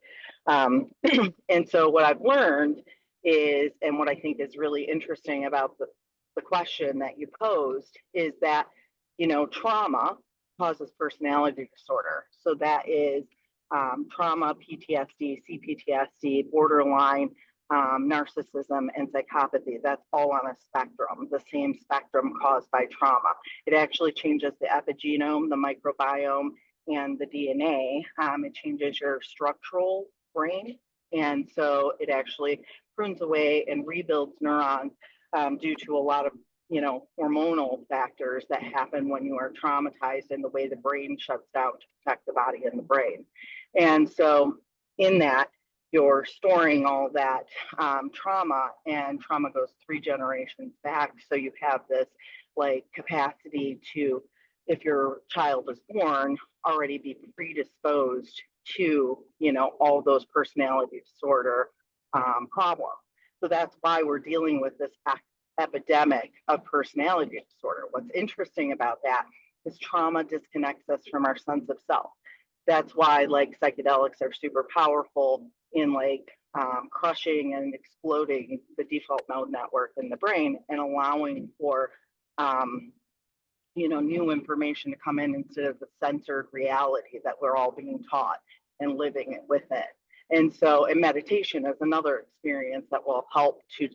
T: And so what I've learned is, and what I think is really interesting about the question that you posed, is that, trauma causes personality disorder. So that is trauma, PTSD, CPTSD, borderline, narcissism, and psychopathy. That's all on a spectrum, the same spectrum caused by trauma. It actually changes the epigenome, the microbiome, and the DNA. It changes your structural brain. And so it actually prunes away and rebuilds neurons due to a lot of hormonal factors that happen when you are traumatized, and the way the brain shuts down to protect the body and the brain. And so in that, you're storing all that trauma, and trauma goes 3 generations back. So you have this like capacity to, if your child is born, already be predisposed to, all those personality disorder problems. So that's why we're dealing with this epidemic of personality disorder. What's interesting about that is trauma disconnects us from our sense of self. That's why like psychedelics are super powerful in like crushing and exploding the default mode network in the brain and allowing for new information to come in instead of the censored reality that we're all being taught and living it with it. And so, and meditation is another experience that will help to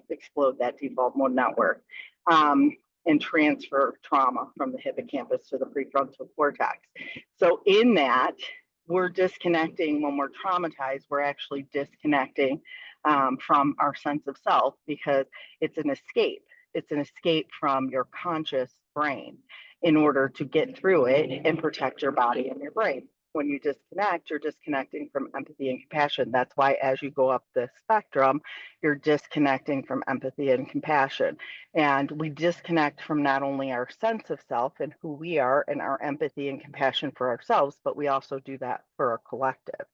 T: explode that default mode network and transfer trauma from the hippocampus to the prefrontal cortex. So in that, we're disconnecting. When we're traumatized, we're actually disconnecting from our sense of self, because it's an escape. It's an escape from your conscious brain in order to get through it and protect your body and your brain. When you disconnect, you're disconnecting from empathy and compassion. That's why as you go up the spectrum, you're disconnecting from empathy and compassion. And we disconnect from not only our sense of self and who we are and our empathy and compassion for ourselves, but we also do that for our collective.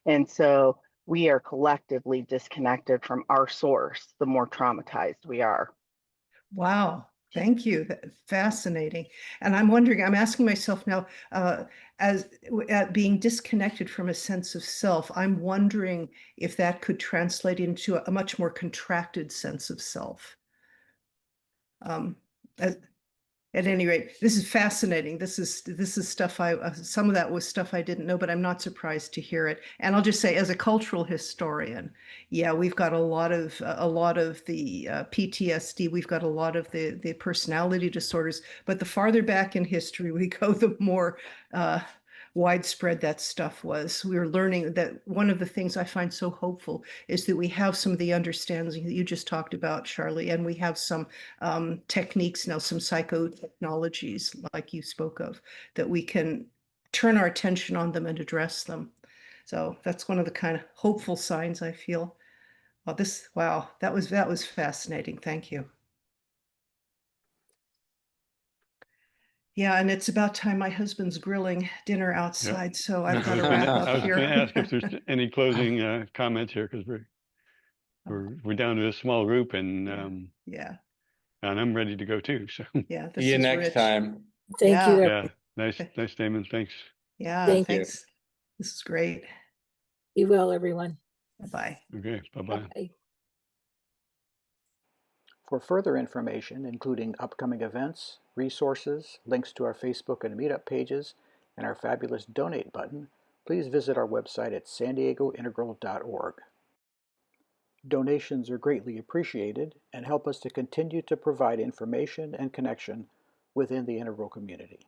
T: And so we are collectively disconnected from our source, the more traumatized we are.
K: Wow. Thank you. Fascinating. And I'm wondering, I'm asking myself now, as being disconnected from a sense of self, I'm wondering if that could translate into a much more contracted sense of self. As, At any rate, this is fascinating. This is stuff some of that was stuff I didn't know, but I'm not surprised to hear it. And I'll just say, as a cultural historian, yeah, we've got a lot of the PTSD. We've got a lot of the personality disorders. But the farther back in history we go, the more widespread that stuff was. We were learning that one of the things I find so hopeful is that we have some of the understanding that you just talked about, Charlie, and we have some techniques now, some psychotechnologies like you spoke of, that we can turn our attention on them and address them. So that's one of the kind of hopeful signs I feel. Wow, that was fascinating. Thank you. Yeah, and it's about time. My husband's grilling dinner outside, so I've got to wrap up
I: I was
K: here.
I: going to ask if there's any closing comments here, because we're down to a small group, and
K: yeah,
I: and I'm ready to go too. So
K: yeah,
H: See you next time.
S: Thank you.
I: yeah, nice, Damon. Thanks.
K: Yeah,
S: Thank you.
K: thanks. This is great.
S: Be well, everyone.
K: Bye-bye.
I: Okay, bye-bye.
S: Bye.
A: For further information, including upcoming events, resources, links to our Facebook and Meetup pages, and our fabulous donate button, please visit our website at sandiegointegral.org. Donations are greatly appreciated and help us to continue to provide information and connection within the Integral community.